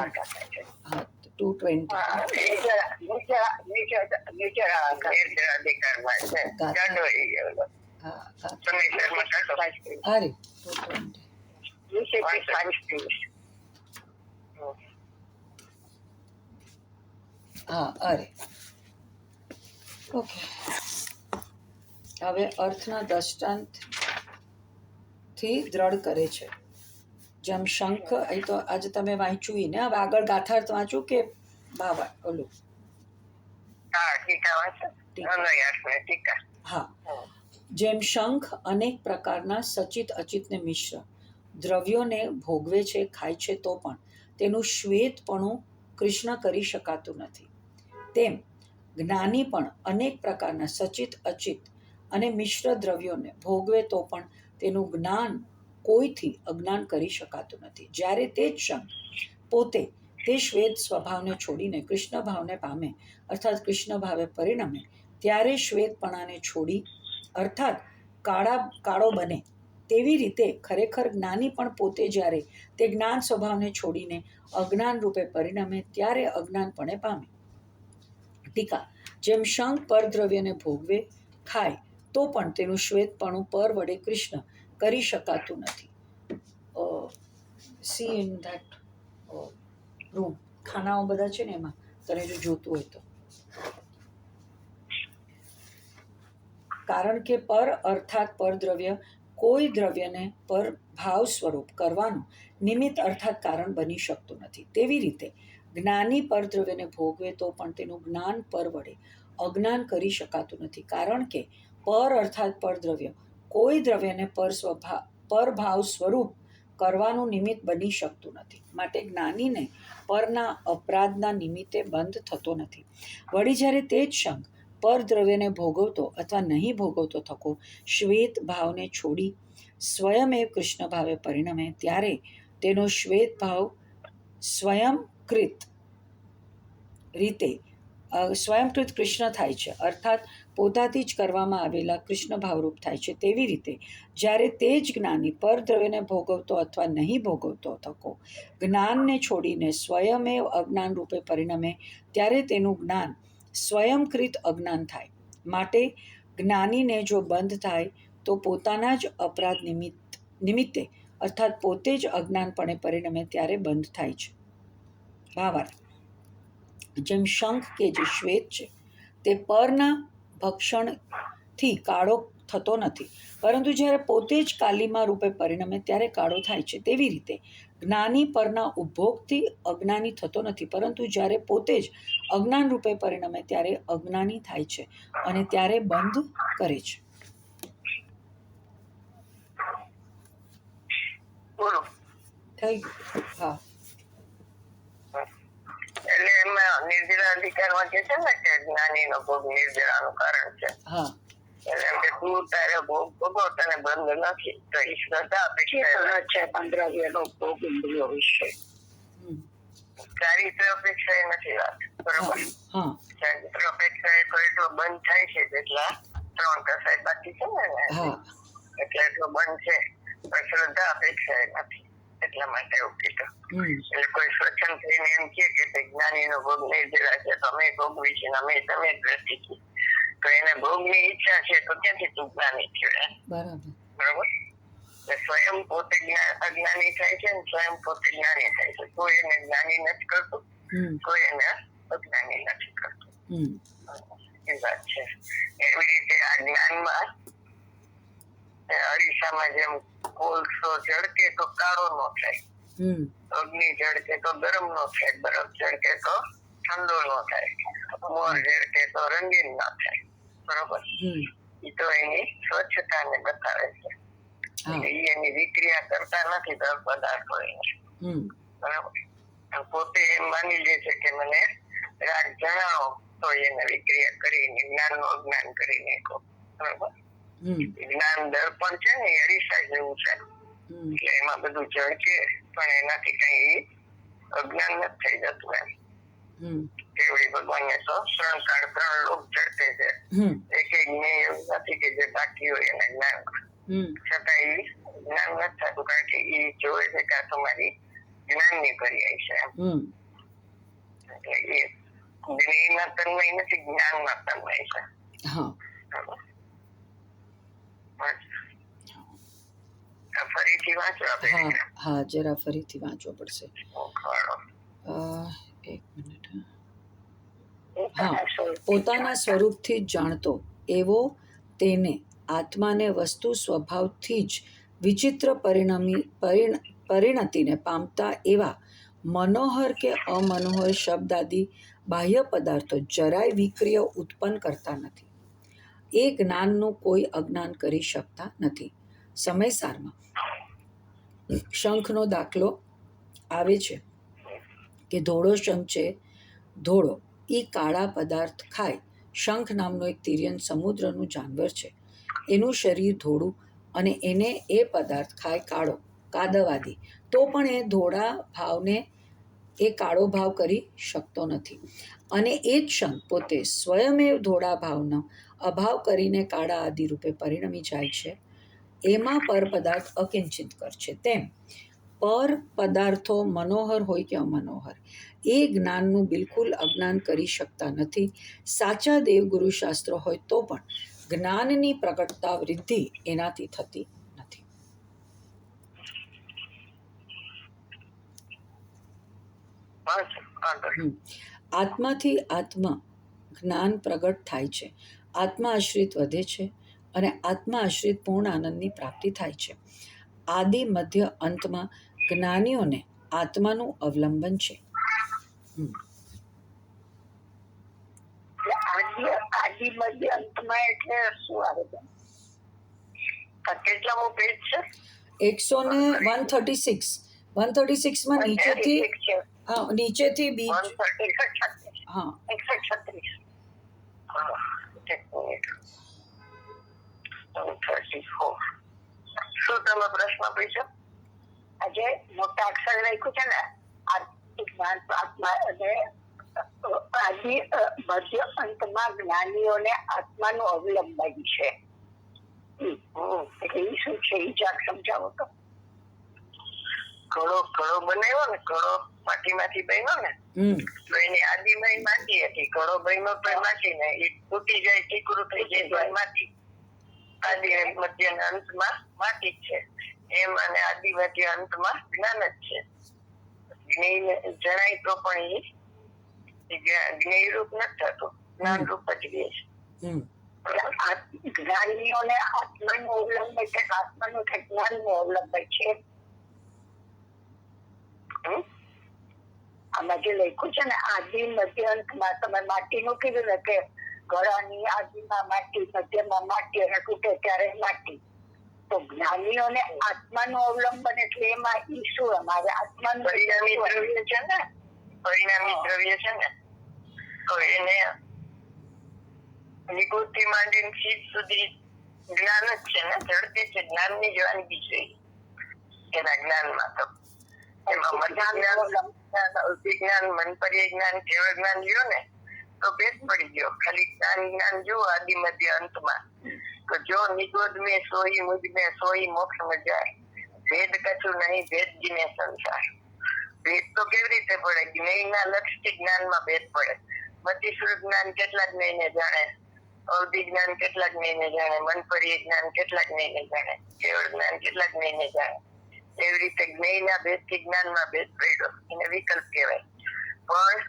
[SPEAKER 2] અરે ઓકે, હવે અર્થના દ્રષ્ટાંતથી દ્રઢ કરે છે. જેમ શંખ, એ તો આજે તમે વાંચ્યું ને, હવે આગળ ગાથાર્થ વાંચું કે ભાવ ઓલું? હા. જેમ શંખ અનેક પ્રકારના સચિત અચિતને મિશ્ર દ્રવ્યોને ભોગવે છે, ખાય છે, તો પણ તેનું શ્વેતપણું કૃષ્ણ કરી શકાતું નથી, તેમ જ્ઞાની પણ અનેક પ્રકારના સચિત અચિત અને મિશ્ર દ્રવ્યોને ભોગવે તો પણ તેનું જ્ઞાન કોઈથી અજ્ઞાન કરી શકાતું નથી. જ્યારે તે જ શંખ પોતે તે શ્વેત સ્વભાવને છોડીને કૃષ્ણ ભાવને પામે અર્થાત કૃષ્ણ ભાવે પરિણમે ત્યારે શ્વેતપણાને છોડી અર્થાત કાળો બને. તેવી રીતે ખરેખર જ્ઞાની પણ પોતે જ્યારે તે જ્ઞાન સ્વભાવને છોડીને અજ્ઞાન રૂપે પરિણમે ત્યારે અજ્ઞાનપણે પામે. ટીકા. જેમ શંખ પરદ્રવ્યને ભોગવે ખાય તો પણ તેનું શ્વેતપણું પર વડે કૃષ્ણ કરી શકાતું નથી. સી ઇન ધેટ રૂમ, ખાનાઓ બધા છે ને એમાં, તને જો જોતું હોય તો. કારણ કે પર અર્થાત પરદ્રવ્ય કોઈ દ્રવ્યને પર ભાવ સ્વરૂપ કરવાનું નિમિત્ત અર્થાત કારણ બની શકતું નથી. તેવી રીતે જ્ઞાની પરદ્રવ્યને ભોગવે તો પણ તેનું જ્ઞાન પર વડે અજ્ઞાન કરી શકાતું નથી. કારણ કે પર અર્થાત પરદ્રવ્ય કોઈ દ્રવ્યને પર ભાવ સ્વરૂપ કરવાનું નિમિત્ત બની શકતું નથી. માટે જ્ઞાનીને પરના અપરાધના નિમિત્તે બંધ થતો નથી. વળી જ્યારે તે જ શંખ પરદ્રવ્યને ભોગવતો અથવા નહીં ભોગવતો થકો શ્વેત ભાવને છોડી સ્વયમેવ કૃષ્ણ ભાવે પરિણમે, ત્યારે તેનો શ્વેત ભાવ સ્વયંકૃત કૃષ્ણ થાય છે, અર્થાત પોતાથી જ કરવામાં આવેલા કૃષ્ણ ભાવરૂપ થાય છે. તેવી રીતે જ્યારે તે જ જ્ઞાની પરદ્રવ્યને ભોગવતો અથવા નહીં ભોગવતો થકો જ્ઞાનને છોડીને સ્વયમેવ અજ્ઞાન રૂપે પરિણમે, ત્યારે તેનું જ્ઞાન સ્વયંકૃત અજ્ઞાન થાય. માટે જ્ઞાનીને જો બંધ થાય તો પોતાના જ અપરાધ નિમિત્તે અર્થાત પોતે જ અજ્ઞાનપણે પરિણમે ત્યારે બંધ થાય છે. ભાવાર્થ: જેમ શંખ કે જે શ્વેત છે તે પરના ભક્ષણથી કાળો થતો નથી, પરંતુ જ્યારે પોતે જ કાલીમા રૂપે પરિણમે ત્યારે કાળો થાય છે. તેવી રીતે જ્ઞાની પરના ઉપભોગથી અજ્ઞાની થતો નથી, પરંતુ જ્યારે પોતે જ અજ્ઞાન રૂપે પરિણમે ત્યારે અજ્ઞાની થાય છે અને ત્યારે બંધ કરે છે. થઈ ગયું? હા.
[SPEAKER 1] એટલે એમાં નિર્જરા અધિકારમાં કે છે ને કે જ્ઞાનીનો ભોગ નિર્જરાનું કારણ છે.
[SPEAKER 2] હા.
[SPEAKER 1] એટલે એમ કે તું તારે ભોગ ભોગવો તને બંધ નથી, તો ઈ શ્રદ્ધા અપેક્ષા છે. પંદ્રવ્યનો ભોગ ઇન્દ્રિયો વિશે ચારિત્ર અપેક્ષા એ નથી વાત, બરોબર? ચારિત્ર અપેક્ષા એ તો એટલો બંધ થાય છે જેટલા 3 કસાય બાકી છે ને, એટલે એટલો બંધ છે. પણ શ્રદ્ધા અપેક્ષા એ નથી, એટલા માટે એવું કીધું. એટલે કોઈ સ્વચ્છંદ થઈને એમ કે જ્ઞાનીનો ભોગ નિર્જરા છે તો અમે ભોગવી છે, અમે તમે જ નથી, તો એને ભોગની ઈચ્છા છે તો ક્યાંથી તું જ્ઞાની થયો? બરાબર? સ્વયં પોતે અજ્ઞાની થાય છે ને સ્વયં પોતે જ્ઞાની થાય છે. કોઈ એને જ્ઞાની નથી કરતું, કોઈ એને અજ્ઞાની નથી કરતું. એ વાત છે. એવી રીતે આ જ્ઞાનમાં અરીસામાં જેમ કોલસો ઝળકે તો કાળો નો થાય, અગ્નિ ઝળકે તો ગરમ નો થાય, બરફ ઝળકે તો ઠંડો નો થાય, મોર ઝળકે તો રંગીન ના થાય. બરોબર? એ તો એની સ્વચ્છતાને બતાવે છે. એની વિક્રિયા કરતા નથી દર પદાર્થો એને. બરાબર? પોતે એમ માની લે છે કે મને રાગ જણાવો તો એને વિક્રિયા કરીને જ્ઞાનનું અજ્ઞાન કરી નાખો. બરોબર? જ્ઞાન દર્પણ છે ને એ અરીસા જેવું છે, એટલે એમાં બધું ઝળકે પણ એનાથી કઈ અજ્ઞાન નથી થઈ જતું. એમ કેવડી ભગવાનને તો 3 લોક ઝળકે છે, એક જ્ઞેય એવું નથી કે જે બાકી હોય એને જ્ઞાન, છતાં એ જ્ઞાન નથી થતું, કારણ કે એ જોવે છે કે આ તમારી જ્ઞાનની પર્યાય છે. એટલે એ જ્ઞેયમાં તન્મય નથી, જ્ઞાનમાં તન્મય છે. ફરીથી વાંચો આપણે.
[SPEAKER 2] હા, જરા ફરીથી વાંચવો પડશે. એક મિનિટ. પોતાના સ્વરૂપથી જ જાણતો એવો તેને આત્માને વસ્તુ સ્વભાવથી જ વિચિત્ર પરિણતિને પામતા એવા મનોહર કે અમનોહર શબ્દાદિ બાહ્ય પદાર્થો જરાય વિક્રિય ઉત્પન્ન કરતા નથી. એ જ્ઞાનનું કોઈ અજ્ઞાન કરી શકતા નથી. સમયસારમાં શંખનો દાખલો આવે છે કે ધોળો શંખ છે, ધોળો એ કાળા પદાર્થ ખાય. શંખ નામનો એક તિર્યન સમુદ્રનું જાનવર છે, એનું શરીર ધોળું અને એને એ પદાર્થ ખાય કાળો કાદવ આદિ, તો પણ એ ધોળા ભાવને એ કાળો ભાવ કરી શકતો નથી. અને એ જ શંખ પોતે સ્વયમેવ ધોળા ભાવનો અભાવ કરીને કાળા આદિ રૂપે પરિણમી જાય છે. એમાં પર પદાર્થ અકિંચિત કર છે. તેમ પર પદાર્થો મનોહર હોય કે અમનોહર એ જ્ઞાનનું બિલકુલ અજ્ઞાન કરી શકતા નથી. સાચા દેવગુરુ શાસ્ત્રો હોય તો પણ જ્ઞાનની પ્રગટતા વૃદ્ધિ એનાથી થતી નથી. આત્માથી આત્મા જ્ઞાન પ્રગટ થાય છે, આત્મા આશ્રિત વધે છે અને આત્મા આશ્રિત પૂર્ણ આનંદની પ્રાપ્તિ થાય છે. આદિ મધ્ય અંતમાં જ્ઞાનીઓને આત્માનું અવલંબન છે.
[SPEAKER 1] આદિ મધ્ય અંતમાં એટલે શું આવે? કેટલામો પેજ છે?
[SPEAKER 2] 136 માં નીચેથી નીચેથી બીજ
[SPEAKER 1] 136
[SPEAKER 2] હા
[SPEAKER 1] 136 હા એક મિનિટ 134 શું તમે પ્રશ્ન પૂછ્યો? આજે મોટા અક્ષર લખ્યું છે ને આત્મા અને આદિ મધ્ય અંતમાં જ્ઞાનીઓને આત્માનું અવલંબન છે. એટલે એ શું છે એ જાત સમજાવો તો. ઘડો બનાવ્યો ને, ઘડો માટીમાંથી બન્યો ને, તો એની આદિમય માટી હતી. ઘડો બન્યો તો માટી ને એ તૂટી જાય, ટીકરું થઈ જાય માટી. આદિ મધ્ય અંતમાં માટી જ છે. એમ અને આદિ મધ્ય અંતમાં જ્ઞાન જ છે. જણાય તો પણ એ જ્ઞેય રૂપ નથી થતું, જ્ઞાન રૂપ જ રહે છે. જ્ઞાનીઓને આત્માનું અવલંબન છે, આત્માનું જ્ઞાનનું અવલંબન છે. આમાં જે લખ્યું છે ને આદિ મધ્ય અંતમાં, તમે માટીનું કીધું ને કે ગળાની આદિમાં માટી, મધ્યમાં માટી અને તૂટે ત્યારે માટી. તો જ્ઞાનીઓને આત્માનું અવલંબન એટલે એમાં ઈ શું અમારે આત્માનું પરિણામી દ્રવ્ય છે ને, પરિણામી દ્રવ્ય છે ને, તો એને નિગુતિ માંડીને ચીજ સુધી જ્ઞાન જ છે ને, જડતી છે, જ્ઞાનની જ વાનગી છે એના જ્ઞાનમાં. તો એમાં અભિજ્ઞાન, મનપર્ય જ્ઞાન, કેવળ જ્ઞાન લ્યો ને તો ભેદ પડી ગયો. ખાલી જ્ઞાન જુઓ આદિ મધ્ય અંતમાં, તો જો નિગોદ મેં સોઈ મુજ મેં સોઈ મોક્ષ મજાય, ભેદ કછું નહીં ભેદ જીને સંસાર. ભેદ તો કેવી રીતે પડે? જ્ઞેયના લક્ષથી જ્ઞાનમાં ભેદ પડે. મતિશ્રુત જ્ઞાન કેટલા જ્ઞેયને જાણે, અવધિ જ્ઞાન કેટલા જ્ઞેયને જાણે, મનપર્ય જ્ઞાન કેટલા જ્ઞેયને જાણે, કેવળ જ્ઞાન કેટલા જ્ઞેયને જાણે. એવી રીતે જ્ઞેયના ભેદથી જ્ઞાનમાં ભેદ પડ્યો, એને વિકલ્પ કહેવાય. પણ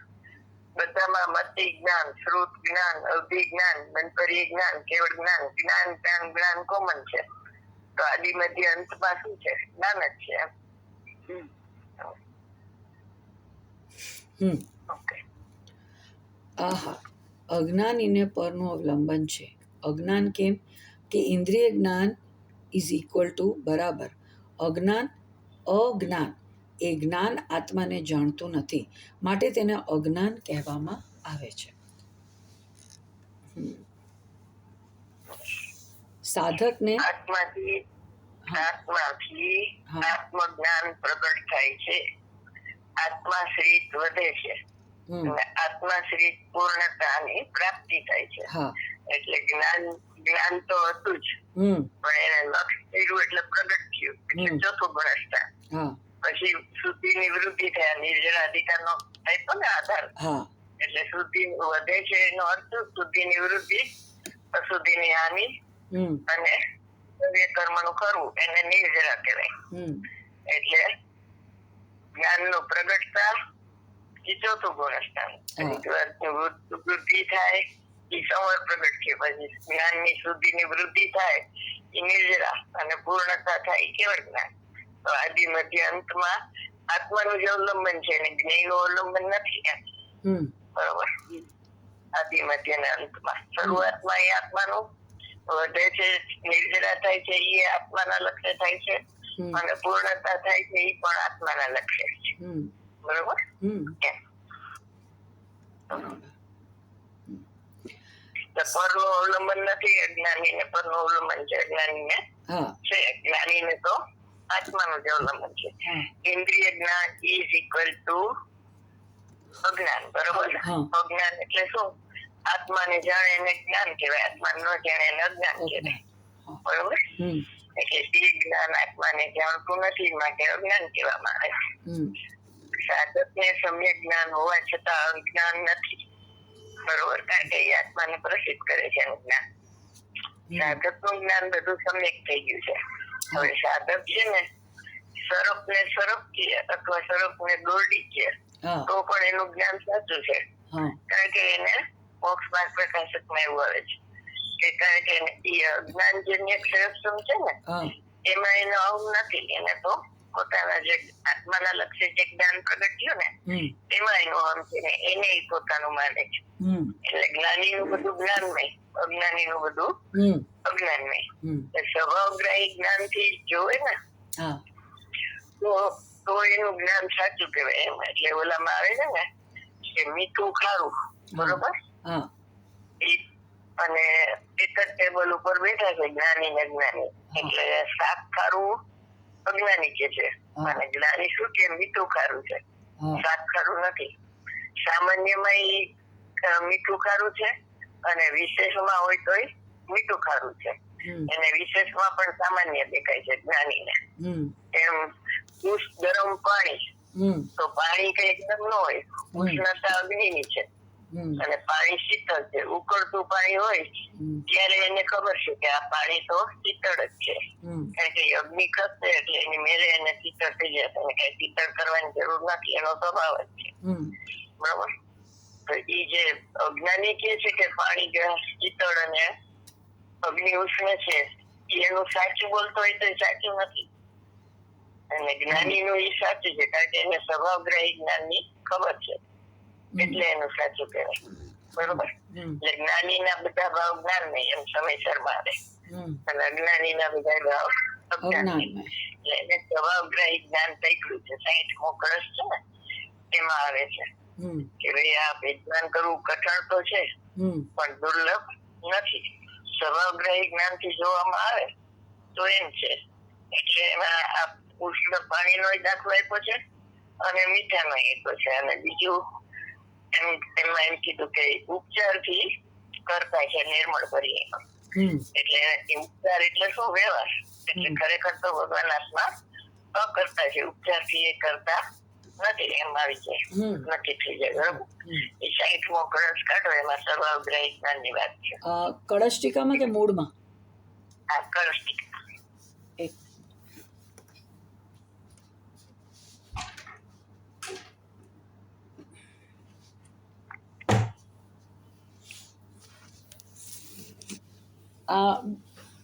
[SPEAKER 1] બધામાં મતિ જ્ઞાન, શ્રુત જ્ઞાન, અવધિ જ્ઞાન, મનપર્ય જ્ઞાન, કેવળ જ્ઞાન, જ્ઞાન કોમન છે. તો આદિ મધ્ય અંતમાં શું છે? જ્ઞાન જ છે.
[SPEAKER 2] આહા, અજ્ઞાનીને પરનું અવલંબન છે. અજ્ઞાન કેમ કે ઇન્દ્રિય જ્ઞાન ઇઝ ઇક્વલ ટુ બરાબર અજ્ઞાન એ જ્ઞાન આત્માને જાણતું નથી, માટે તેને અજ્ઞાન કહેવામાં આવે છે. સાધકને
[SPEAKER 1] આત્માથી આત્મજ્ઞાન પ્રગટ થાય છે, આત્માશ્રિત વધે છે, આત્માશ્રિત પૂર્ણતાની પ્રાપ્તિ થાય છે. એટલે જ્ઞાન તો હતું જ, પણ એને લક્ષ કર્યું એટલે પ્રગટ થયું, એટલે ચોથું ગુણસ્થાન. પછી શુદ્ધિની વૃદ્ધિ થયા, નિર્જરાધિકાર નો આપ્યો ને આધાર, એટલે શુદ્ધિ વધે છે એનો અર્થ શુદ્ધિની વૃદ્ધિ, અશુદ્ધિની હાનિ અને કર્મ નું કરવું, એને નિર્જરા કહેવાય. એટલે જ્ઞાન નું પ્રગટતા એ ચોથું ગુણસ્થાન. વૃદ્ધિ થાય એ સંવર પ્રગટ છે, પછી જ્ઞાન ની શુદ્ધિ ની વૃદ્ધિ થાય એ નિર્જરા, અને પૂર્ણતા થાય એ કેવળ જ્ઞાન. તો આદિ મધ્ય અંતમાં આત્માનું જ અવલંબન છે, અને જ્ઞેય નું અવલંબન નથી એમ. બરોબર. આદિ મધ્ય ને અંતમાં શરૂઆતમાં એ આત્માનું વધે છે, નિર્જરા થાય છે એ આત્માના લક્ષ્ય થાય છે, અને પૂર્ણતા થાય છે એ પણ આત્માના લક્ષ્ય છે. બરોબર. પરનું અવલંબન નથી અજ્ઞાની ને, પરનું અવલંબન છે અજ્ઞાની ને છે. જ્ઞાની ને તો આત્માનું જ અવલંબન છે. ઇન્દ્રિય જ્ઞાન ઇઝ ઇક્વલ ટુ અજ્ઞાન. બરોબર. અજ્ઞાન એટલે શું? આત્માને જાણે એને જ્ઞાન કહેવાય, આત્મા ન જાણે એને અજ્ઞાન કહેવાય. બરોબર. એટલે તે જ્ઞાન આત્માને જાણતું નથી, માટે અજ્ઞાન કહેવામાં આવે. સાધક ને સમ્યક જ્ઞાન હોવા છતાં અજ્ઞાન નથી. બરોબર. કારણ કે એ આત્માને પ્રસિદ્ધ કરે છે એનું જ્ઞાન. સાધક નું જ્ઞાન બધું સમ્યક થઈ ગયું છે. હવે સાધક છે ને સરપ ને સરપ કે અથવા સરપ ને દોરડી કે તો પણ એનું જ્ઞાન સાચું છે, કારણ કે એને મોક્ષ માર્ગ પ્રકાશકમાં એવું આવે છે કે કારણ કે જ્ઞાનજન્ય ક્ષયક્ષમ છે ને એમાં એનો અહમ નથી. એને તો પોતાના જે આત્માના લક્ષ્ય જે જ્ઞાન પ્રગટ થયું ને એમાં એનું અહમ છે ને એને પોતાનું માને છે. એટલે જ્ઞાની નું બધું જ્ઞાનમય, અજ્ઞાની નું બધું અજ્ઞાનમય. સ્વભાવગ્રાહી જ્ઞાન થી જોવે ને
[SPEAKER 2] હા.
[SPEAKER 1] તો એનું જ્ઞાન સાચું કહેવાય એમ. એટલે ઓલામાં આવે છે ને કે મીઠું ખારું, બરોબર, અને એક જ ટેબલ ઉપર બેઠા છે જ્ઞાની ને જ્ઞાની. એટલે શાક ખારું અજ્ઞાની કે છે, અને જ્ઞાની શું કે મીઠું ખારું છે, શાક ખારું નથી. સામાન્યમાં મીઠું ખારું છે, અને વિશેષમાં હોય તો મીઠું ખારું છે. એને વિશેષમાં પણ સામાન્ય દેખાય છે જ્ઞાનીને. એમ ગરમ પાણી, તો પાણી કઈ એકદમ ન હોય, ઉષ્ણતા અગ્નિની છે, અને પાણી શીતળ છે. ઉકળતું પાણી હોય ત્યારે એને ખબર છે કે આ પાણી તો શીતળ જ છે, કારણ કે અગ્નિ ખસશે એટલે એની મેરે એને શીતળ થઈ જશે, અને કઈ શીતળ કરવાની જરૂર નથી, એનો સ્વભાવ જ છે, બરાબર. તો એ જે અજ્ઞાની કે છે કે પાણી શીતળ અને અગ્નિ ઉષ્ણ છે, એનું સાચું બોલતો હોય તો એ સાચું નથી, અને જ્ઞાની નું એ સાચું છે, કારણ કે એને સ્વભાવગ્રાહી જ્ઞાન ની ખબર છે, એટલે એનું સાચું કહેવાય, બરોબર. એટલે જ્ઞાની ના બધા ભાવ જ્ઞાન નહીં એમ સમયસર માં આવે, અને અજ્ઞાની ના બધા ભાવ અજ્ઞાન નહીં. એટલે એને સ્વભાવગ્રાહી જ્ઞાન થઈ ગયું છે. 60મો કળશ છે ને એમાં આવે છે કે ભાઈ આ વિજ્ઞાન કરવું કઠણ તો છે, પણ દુર્લભ નથી. સ્વભાવગ્રાહી જ્ઞાન થી જોવામાં આવે તો એમ છે. એટલે એમાં આ ઉષ્ણ પાણી નો દાખલો આપ્યો છે, અને મીઠા નો આપ્યો છે, અને બીજું એમાં એમ કીધું કે ઉપચાર થી કરતા છે નિર્મળ ભરી. એટલે ઉપચાર એટલે શું? વ્યવહાર. એટલે ખરેખર તો ભગવાન આત્મા અકર્તા છે, ઉપચાર થી એ કરતા નથી, એમ આવી જાય, નક્કી થઈ જાય, બરોબર. એ 60મો કળશ કાઢો, એમાં સ્વભાવગ્રાહી જ્ઞાન ની વાત છે.
[SPEAKER 2] કળશ ટીકામાં કે મૂળમાં?
[SPEAKER 1] આ કળશ ટીકા.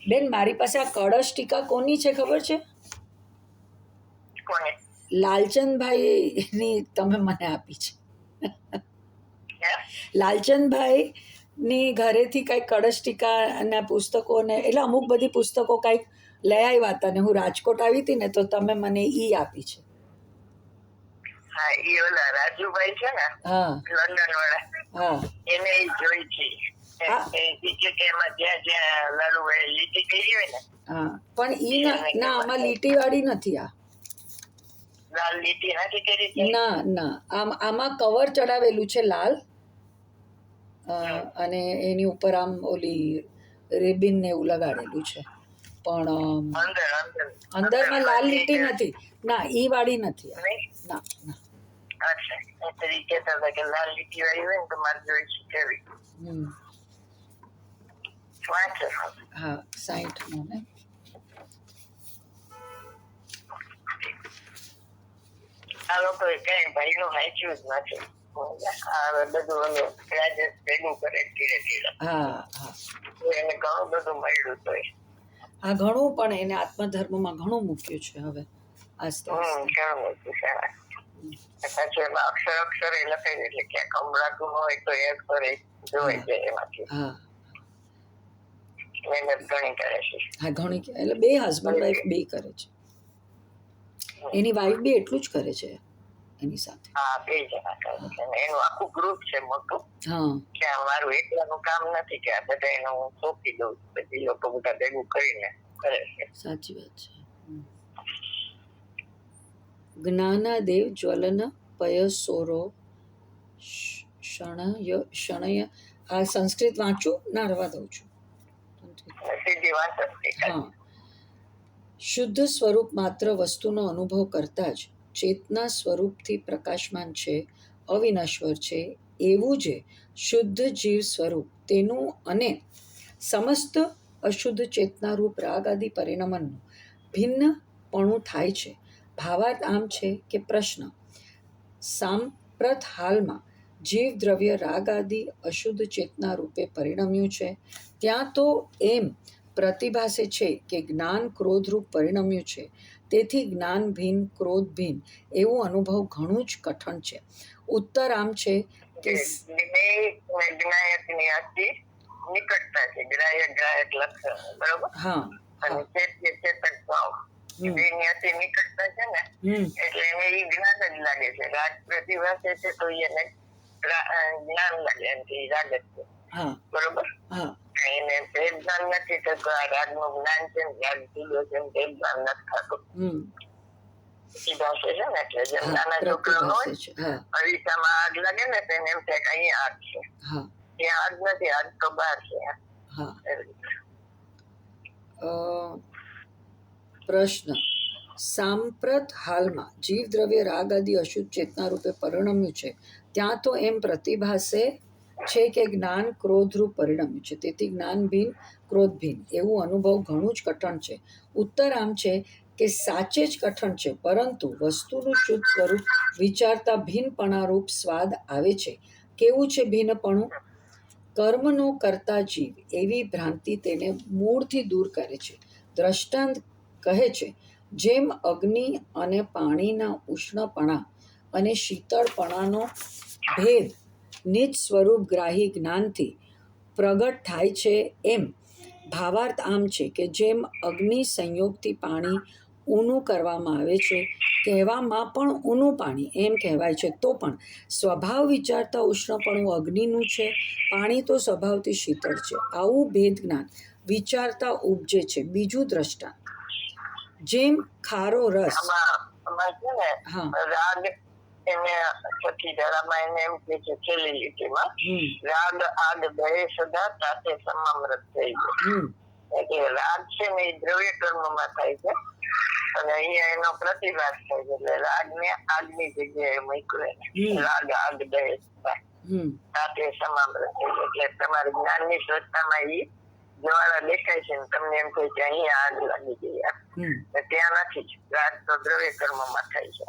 [SPEAKER 2] બેન, મારી પાસે આ કળશ ટીકા કોની છે ખબર છે?
[SPEAKER 1] કોને?
[SPEAKER 2] લાલચંદભાઈ ની તમે મને આપી છે. લાલચંદભાઈ ની ઘરેથી કઈક કળશ ટીકા ના પુસ્તકો ને, એટલે અમુક બધી પુસ્તકો કઈક લઈ આવ્યા હતા, ને હું રાજકોટ આવી હતી ને તો તમે મને ઈ આપી છે.
[SPEAKER 1] હા, ઈ ઓલા રાજુભાઈ છે ને, લંડન વાળા, એને જોઈ છે.
[SPEAKER 2] પણ ઈ ના, આમાં લીટી વાળી નથી. આ
[SPEAKER 1] લાલ લીટી નથી કરી.
[SPEAKER 2] ના, આમાં કવર ચડાવેલું છે લાલ, અને એની ઉપર આમ ઓલી રિબિન ને એવું લગાડેલું છે, પણ અંદરમાં લાલ લીટી નથી. ના, ઈ વાળી નથી. ના.
[SPEAKER 1] અચ્છા, એ તરીકે તો કે લાલ લીટી વાળી હોય ને તો મારે જોઈ છે કેવી.
[SPEAKER 2] હા, 60મો ને.
[SPEAKER 1] આ લોકો કઈ ભાઈ નું વાંચ્યું જ નથી. બધું રાજેશ ભેગું કરે ધીરે ધીરે. એને ઘણું બધું મળ્યું તો
[SPEAKER 2] આ ઘણું, પણ એને આત્મધર્મમાં ઘણું મૂક્યું છે હવે આસ્તે આસ્તે.
[SPEAKER 1] ઘણું મૂક્યું છે. પછી એમાં અક્ષર અક્ષર એ લખાય, એટલે ક્યાંક સંભળાતું હોય તો એ અક્ષર જોવાય જાય એમાંથી. મહેનત ઘણી કરે છે.
[SPEAKER 2] હા, ઘણી. એટલે બે હસબન્ડ વાઈફ બે કરે છે. એની વાઈફ બી એટલું જ કરે છે એની સાથે.
[SPEAKER 1] હા, બે જણા કરે છે. એનું આખું ગ્રુપ છે મોટું. કે મારું એકલાનું કામ નથી કે આ બધા એનું હું સોંપી દઉં, બધી લોકો બધા ભેગું કરીને કરે છે.
[SPEAKER 2] સાચી વાત છે. જ્ઞાનાદેવ જ્વલન પયસોરો શણય. આ સંસ્કૃત વાંચું ના રવા દઉં છું. હા. શુદ્ધ સ્વરૂપ માત્ર વસ્તુનો અનુભવ કરતા જ ચેતના સ્વરૂપથી પ્રકાશમાન છે, અવિનશ્વર છે, એવું જે શુદ્ધ જીવ સ્વરૂપ તેનું અને સમસ્ત અશુદ્ધ ચેતનારૂપ રાગ આદિ પરિણમનનું ભિન્નપણું થાય છે. ભાવાર્થ આમ છે કે પ્રશ્ન સાંપ્રત હાલમાં જીવ દ્રવ્ય રાગ આદિ અશુદ્ધ ચેતના રૂપે પરિણમ્યું છે, ત્યાં તો એમ પ્રતિભાસે છે કે જ્ઞાન ક્રોધરૂપ પરિણમ્યું છે, તેથી જ્ઞાન ભિન્ન ક્રોધ ભિન્ન એવું અનુભવ ઘણું જ કઠણ છે. ઉત્તર આમ છે કે
[SPEAKER 1] નિકટતા છે, ગ્રાહક લક્ષણ, બરોબર.
[SPEAKER 2] હા,
[SPEAKER 1] અને ચેતક ભાવ ત્યાંથી નીકળતા છે ને એટલે એને એ જ્ઞાન જ લાગે છે. રાગ પ્રતિભાસે છે તો એને જ્ઞાન લાગે એમ કે રાગ જ છે. બરોબર. એને ભેદ જ્ઞાન નથી થતું. આ રાગ નું જ્ઞાન છે ને રાગ જુદો છે ને ભેદ જ્ઞાન નથી થતું. પ્રતિભાસે છે ને એટલે જેમ નાના છોકરા હોય અરીસામાં આગ લાગે ને તેને એમ થાય કે અહીંયા આગ છે, ત્યાં આગ નથી, આગ તો બહાર છે.
[SPEAKER 2] પ્રશ્ન: સાંપ્રત હાલમાં જીવદ્રવ્ય રાગ આદિ અશુદ્ધ ચેતના રૂપે પરિણમ્યું છે, ત્યાં તો એમ પ્રતિભાસે છે કે જ્ઞાન ક્રોધરૂપ પરિણમ્યું છે, તેથી જ્ઞાન ભિન્ન ક્રોધ ભિન્ન એવું અનુભવ ઘણું જ કઠણ છે. ઉત્તર આમ છે કે સાચે જ કઠણ છે, પરંતુ વસ્તુનું શુદ્ધ સ્વરૂપ વિચારતા ભિન્નપણારૂપ સ્વાદ આવે છે. કેવું છે ભિન્નપણું? કર્મનો કરતા જીવ એવી ભ્રાંતિ તેને મૂળથી દૂર કરે છે. દ્રષ્ટાંત કહે છે, જેમ અગ્નિ અને પાણીના ઉષ્ણપણા અને શીતળપણાનો ભેદ નિજ સ્વરૂપગ્રાહી જ્ઞાનથી પ્રગટ થાય છે, એમ ભાવાર્થ આમ છે કે જેમ અગ્નિ સંયોગથી પાણી ઊનું કરવામાં આવે છે, કહેવામાં પણ ઊનું પાણી એમ કહેવાય છે, તો પણ સ્વભાવ વિચારતા ઉષ્ણપણું અગ્નિનું છે, પાણી તો સ્વભાવથી શીતળ છે. આવું ભેદ જ્ઞાન વિચારતા ઉપજે છે. બીજું દ્રષ્ટાંત: જેમ ખારો રસ.
[SPEAKER 1] રાગ એને છઠ્ઠી ધારામાં એને એમ કે છે છેલ્લી લીટીમાં, રાગ આગ દહે સદા તાતે સમામૃત થઈ ગયો. એટલે રાગ છે ને એ દ્રવ્ય કર્મમાં થાય છે અને અહીંયા એનો પ્રતિભાસ થાય છે. એટલે રાગ ને આગની જગ્યાએ મૂક્યો, રાગ આગ દહે સદા તાતે સમામૃત થઈ ગયો. એટલે તમારી જ્ઞાનની શ્રદ્ધામાં એ જ્વાળા દેખાય છે ને તમને એમ કહે છે અહીંયા આગ લાગી ગઈ, ત્યાં નથી. રાગ તો દ્રવ્ય કર્મમાં થાય છે.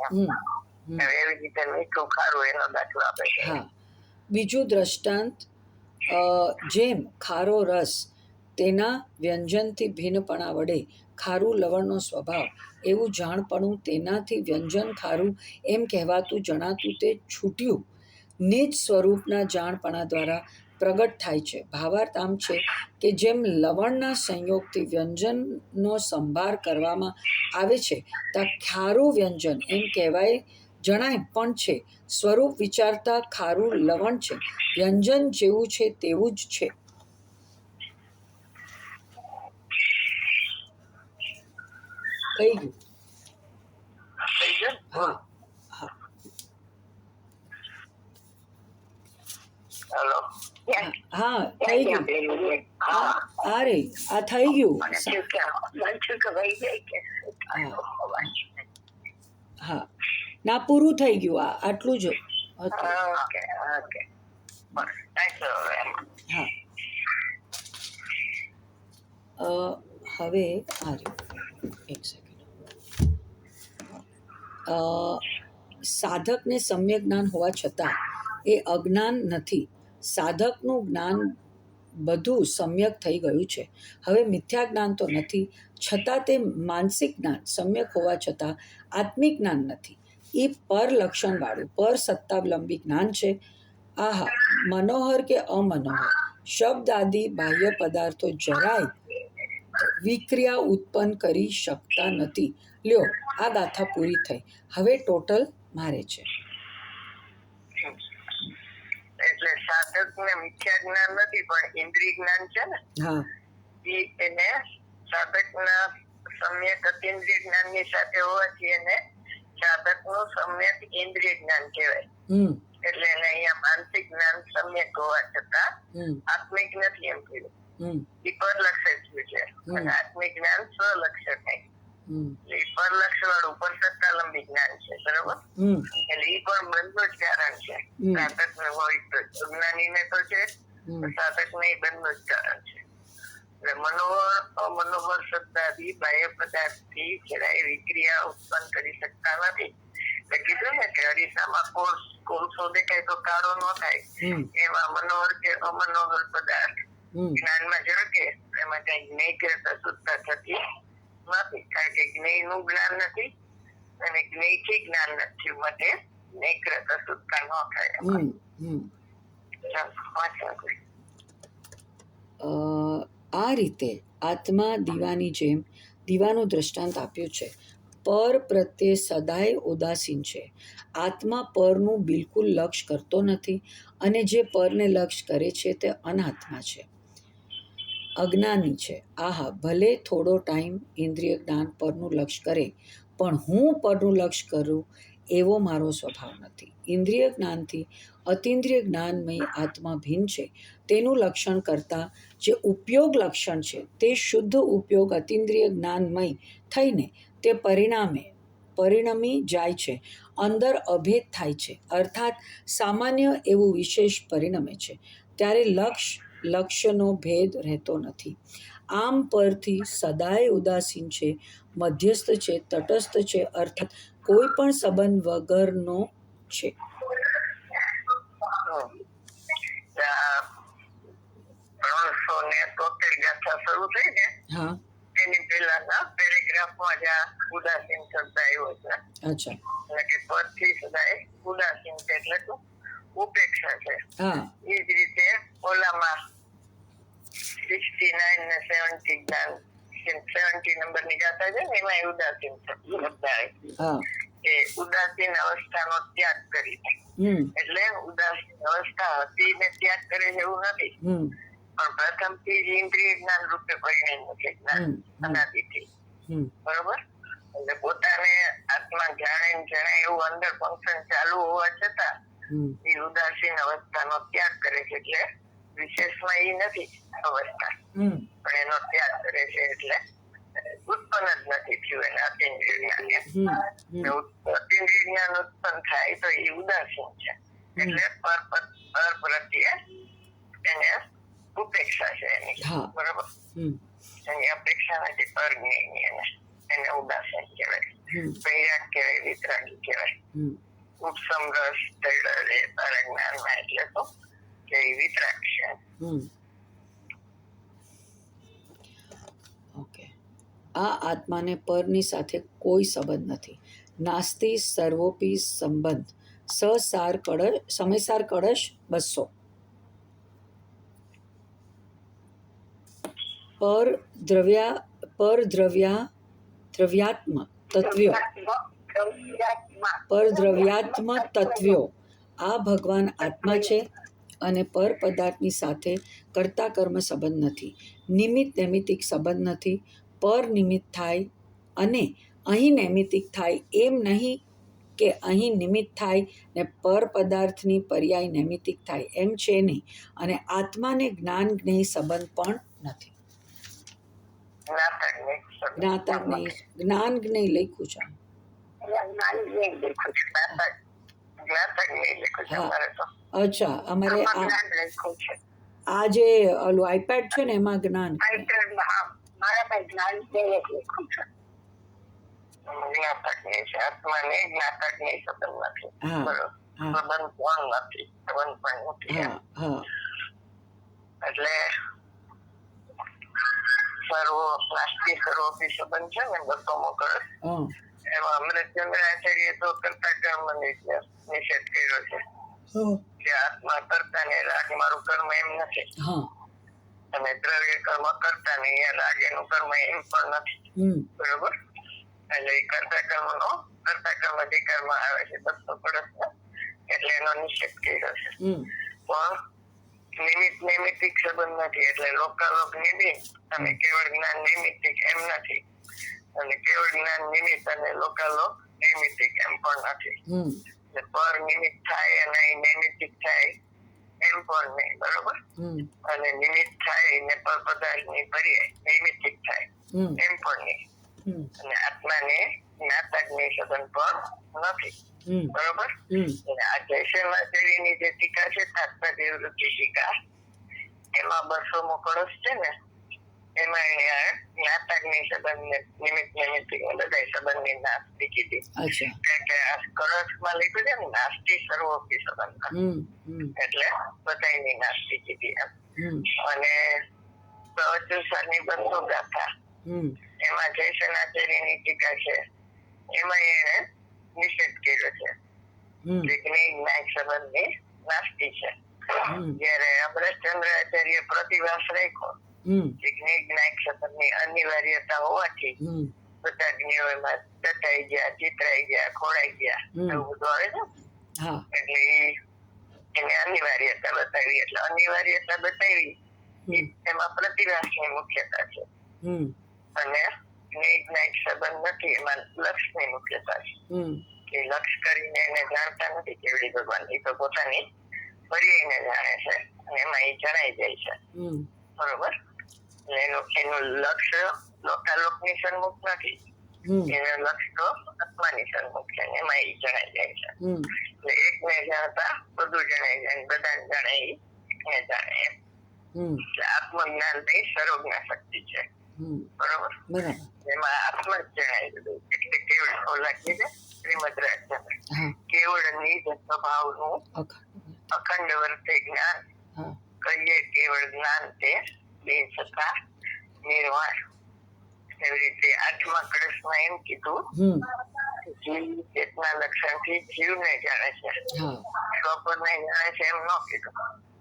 [SPEAKER 1] એવી રીતે મીઠું ખારું એનો દાખલો આપે છે.
[SPEAKER 2] બીજું દ્રષ્ટાંત: જેમ ખારો રસ તેના વ્યંજનથી ભિન્નપણા વડે ખારું લવણનો સ્વભાવ, એવું જાણપણું તેનાથી વ્યંજન ખારું એમ કહેવાતું જણાતું તે છૂટ્યું નિજ સ્વરૂપના જાણપણા દ્વારા પ્રગટ થાય છે. ભાવાર્થ આમ છે કે જેમ લવણના સંયોગથી વ્યંજનનો સંભાર કરવામાં આવે છે, ત્યાં ખારું વ્યંજન એમ કહેવાય જણાય પણ છે, સ્વરૂપ વિચારતા ખારું લવણ છે, વ્યંજન જેવું છે તેવું જ છે. થઈ ગયું? હા. હા, થઈ ગયું. અરે આ થઈ ગયું. હા, ના પૂરું થઈ ગયું. આટલું જ હતું. હા, હવે એક સેકન્ડ. સાધકને સમ્યક જ્ઞાન હોવા છતાં એ અજ્ઞાન નથી. સાધકનું જ્ઞાન બધું સમ્યક થઈ ગયું છે. હવે મિથ્યા જ્ઞાન તો નથી, છતાં તે માનસિક જ્ઞાન સમ્યક હોવા છતાં આત્મિક જ્ઞાન નથી. એ પર લક્ષણવાળું પર સત્તાવલંબી જ્ઞાન છે. આહા, મનોહર કે અમનોહર શબ્દ આદિ બાહ્ય પદાર્થો જરાય વિક્રિયા ઉત્પન્ન કરી શકતા નથી. લ્યો, આ ગાથા પૂરી થઈ. હવે ટોટલ મારે છે.
[SPEAKER 1] એટલે સાધક ને મિથ્યા જ્ઞાન નથી પણ ઇન્દ્રિય જ્ઞાન છે ને, એને સાધક ના સમ્યક અતિન્દ્રિય જ્ઞાન ની સાથે હોવાથી એને સાધક નું સમ્યક ઇન્દ્રિય જ્ઞાન કહેવાય. એટલે એને અહીંયા માનસિક જ્ઞાન સમ્યક હોવા છતાં આત્મિક નથી એમ કહ્યું. એ પરલક્ષ છે અને આત્મિક જ્ઞાન સ્વલક્ષ થાય. એ પરલક્ષ વાળું પર સત્તાલંબી જ્ઞાન છે. બરોબર? એટલે એ પણ બંધનું જ કારણ છે. સાધક ને હોય તો અજ્ઞાની ને તો છે, સાધક ને એ બંધનું જ કારણ છે. એટલે મનોહર અમનોહર શબ્દાદી બાહ્ય પદાર્થ થી જરાય વિક્રિયા ઉત્પન્ન કરી શકતા નથી. એટલે કીધું ને કે અરીસામાં કોલસો દેખાય તો કાળો ન થાય, એમાં મનોહર કે અમનોહર પદાર્થ જ્ઞાનમાં ઝળકે એમાં કઈ જ્ઞેય શુદ્ધતા થતી નથી. કારણ કે જ્ઞેય નું જ્ઞાન નથી અને જ્ઞેય થી જ્ઞાન નથી માટે જ્ઞેય શુદ્ધતા ન થાય.
[SPEAKER 2] આ રીતે આત્મા દીવાની જેમ દીવાનું દ્રષ્ટાંત આપ્યું છે. પર પ્રત્યે સદાય ઉદાસીન છે. આત્મા પરનું બિલકુલ લક્ષ્ય કરતો નથી, અને જે પરને લક્ષ્ય કરે છે તે અનાત્મા છે, અજ્ઞાની છે. આહા, ભલે થોડો ટાઈમ ઇન્દ્રિય જ્ઞાન પરનું લક્ષ્ય કરે, પણ હું પરનું લક્ષ્ય કરું એવો મારો સ્વભાવ નથી. ઇન્દ્રિય જ્ઞાનથી અતિન્દ્રિય જ્ઞાનમય આત્મા ભિન્ન છે. તેનું લક્ષણ કરતાં જે ઉપયોગ લક્ષણ છે તે શુદ્ધ ઉપયોગ અતિન્દ્રિય જ્ઞાનમય થઈને તે પરિણમી જાય છે, અંદર અભેદ થાય છે, અર્થાત સામાન્ય એવું વિશેષ પરિણમે છે. ત્યારે લક્ષ્યનો ભેદ રહેતો નથી. આમ પરથી સદાય ઉદાસીન છે, મધ્યસ્થ છે, તટસ્થ છે, અર્થાત કોઈ પણ સંબંધ વગરનો છે.
[SPEAKER 1] 373 ગાથા શરૂ થઈ ને
[SPEAKER 2] હા,
[SPEAKER 1] એની પહેલાના પેરેગ્રાફમાં જ આ ઉદાસીન શબ્દ આવ્યો છે.
[SPEAKER 2] અચ્છા.
[SPEAKER 1] એટલે કે પરથી સદાય ઉદાસીન છે એટલે શું? ઉપેક્ષા છે.
[SPEAKER 2] હા,
[SPEAKER 1] એ જ રીતે ઓલામાં 69 ને 70 જ્ઞાન 70 નંબરની ગાથા છે ને એમાં ઉદાસીન શબ્દ આવે
[SPEAKER 2] હા,
[SPEAKER 1] કે ઉદાસીન અવસ્થાનો ત્યાગ કરી. એટલે ઉદાસીન અવસ્થા હતી ને ત્યાગ કરે છે એવું નથી, પણ પ્રથમથી જ ઇન્દ્રિય જ્ઞાન રૂપે પરિણમ્યું છે જ્ઞાન અનાદિથી. બરોબર? એટલે પોતાને આત્મા જણાય એવું અંદર ફંક્શન ચાલુ હોવા છતાં એ ઉદાસીન અવસ્થાનો ત્યાગ કરે છે. એટલે વિશેષમાં એ નથી અવસ્થા, પણ એનો ત્યાગ કરે છે. એટલે ઉત્પન્ન જ નથી થયું એને અતિન્દ્રિય જ્ઞાન. અતિન્દ્રિય જ્ઞાન ઉત્પન્ન થાય તો એ ઉદાસીન છે. એટલે પર પ્રત્યે એને ઉપેક્ષા છે એની. બરોબર? એની અપેક્ષા નથી પરજ્ઞાની, એને ઉદાસીન કહેવાય. વૈરાગ કહેવાય, વિતરાગી કહેવાય. ઉપસમ રસ જ્ઞાનમાં એટલે તો કે વિતરાગ છે.
[SPEAKER 2] ઓકે. આ આત્માને પરની સાથે કોઈ સંબંધ નથી. નાસ્તિ સર્વોપી સંબંધ. સમયસાર કળશ 200. પરદ્રવ્યાત્મ તત્વ્યો. આ ભગવાન આત્મા છે અને પર પદાર્થની સાથે કર્તા કર્મ સંબંધ નથી, નિમિત્ત નૈમિત્તિક સંબંધ નથી. પર નિમિત્ત થાય અને અહીં નૈમિત્તિક થાય એમ નહીં કે અહીં નિમિત્ત થાય ને પર પદાર્થની પર્યાય નૈમિત્તિક થાય એમ છે નહીં. અને આત્માને જ્ઞાન જ્ઞેય સંબંધ પણ નથી. જ્ઞાન જ્ઞેય લખ્યું છે. અચ્છા, અમારે આ જે ઓલું આઈપેડ છે ને એમાં જ્ઞાન
[SPEAKER 1] એટલે સર્વોપી સંબંધ છે ને 200મો કળશ, એમાં અમૃતચંદ્રાચાર્ય તો કરતા કર્મ નિષેધ કર્યો છે કે આત્મા કરતા ને રાગ મારું કર્મ એમ નથી, અને દ્રવ્ય કર્મ કરતા ને રાગ એનું કર્મ એમ પણ નથી. બરોબર? એટલે કરતા કર્મ અધિકારમાં આવે છે 200 કળશ, એટલે એનો નિષેધ કર્યો છે. પણ નિમિત્ત નૈમિત્તિક સંબંધ નથી. એટલે લોકાલોક નિમિત્ત અને કેવળ જ્ઞાન નૈમિત્તિક એમ નથી, અને કેવળ જ્ઞાન નિમિત્ત અને લોકાલોક નૈમિત્તિક એમ પણ નથી. પર નિમિત્ત થાય અને નૈમિત્તિક થાય એમ પણ નહીં. બરોબર? અને નિમિત્ત થાય ને પર પદાર્થની પર્યાય નૈમિત્તિક થાય એમ પણ નહીં. અને આત્માને જ્ઞાતાજ્ઞેય સંબંધ પણ નથી. બરોબર? આ જયસેમાચાર્યની જે ટીકા છે તાત્પર્ય વૃત્તિ ટીકા, એમાં 200મો કળશ છે ને એમાં એને જ્ઞાતાજ્ઞેય સંબંધ ને નિમિત્ત નૈમિત્તિક બધા સંબંધની નાસ્તી કીધી. કારણ કે આ કળશમાં લખ્યું છે ને નાસ્તી સર્વોપી સંબંધ, એટલે બધાની નાસ્તી કીધી એમ. અને પ્રવચનસારની 200 ગાથા એમાં જયસેનાચાર્યની ટીકા છે, એમાં એને નિષેધ કર્યો છે કે જ્ઞાન સંબંધની નાસ્તી છે. જયારે અમૃતચંદ્રાચાર્ય પ્રતિવાસ રાખ્યો કે જ્ઞાયક શબ્દની અનિવાર્યતા હોવાથી બધા જ્ઞાઓ એમાં દટાઈ ગયા, ચિતરાઈ ગયા, ખોડાઈ ગયા, એવું બધું આવે છે. એટલે એને અનિવાર્યતા બતાવી. એટલે અનિવાર્યતા બતાવી એમાં પ્રતિભાસની મુખ્યતા છે, અને જ્ઞાયક સંબંધ નથી એમાં લક્ષની મુખ્યતા છે. કે લક્ષ કરીને એને જાણતા નથી કેવડી ભગવાન, એ તો પોતાની પર્યાયને જાણે છે અને એમાં એ જણાઈ જાય છે. બરોબર. એનું લક્ષ્ય લોકાલોકની સન્મુખ નથી, એનું લક્ષ્ય તો આત્માની સન્મુખ છે, એમાં એ જણાઈ જાય છે. એટલે એકને જાણતા બધું જણાઈ જાય, બધાને જાણે એકને જાણે એમ. એટલે આત્મજ્ઞાન ની સર્વજ્ઞ શક્તિ છે. બરોબર. એમાં આત્મ જ જણાય બધું. એટલે કેવળ ઓલાકી છે શ્રીમદ રાજચંદ્ર, કેવળ નિજ સ્વભાવનું અખંડ વર્તે જ્ઞાન, કહીએ કેવળ જ્ઞાન તે બે છતાં નિર્વાણ. એવી રીતે 8મા કળશમાં એમ કીધું, જીવ ચેતના લક્ષણથી જીવને જાણે છે, સ્વપદને જાણે છે એમ ન કીધું.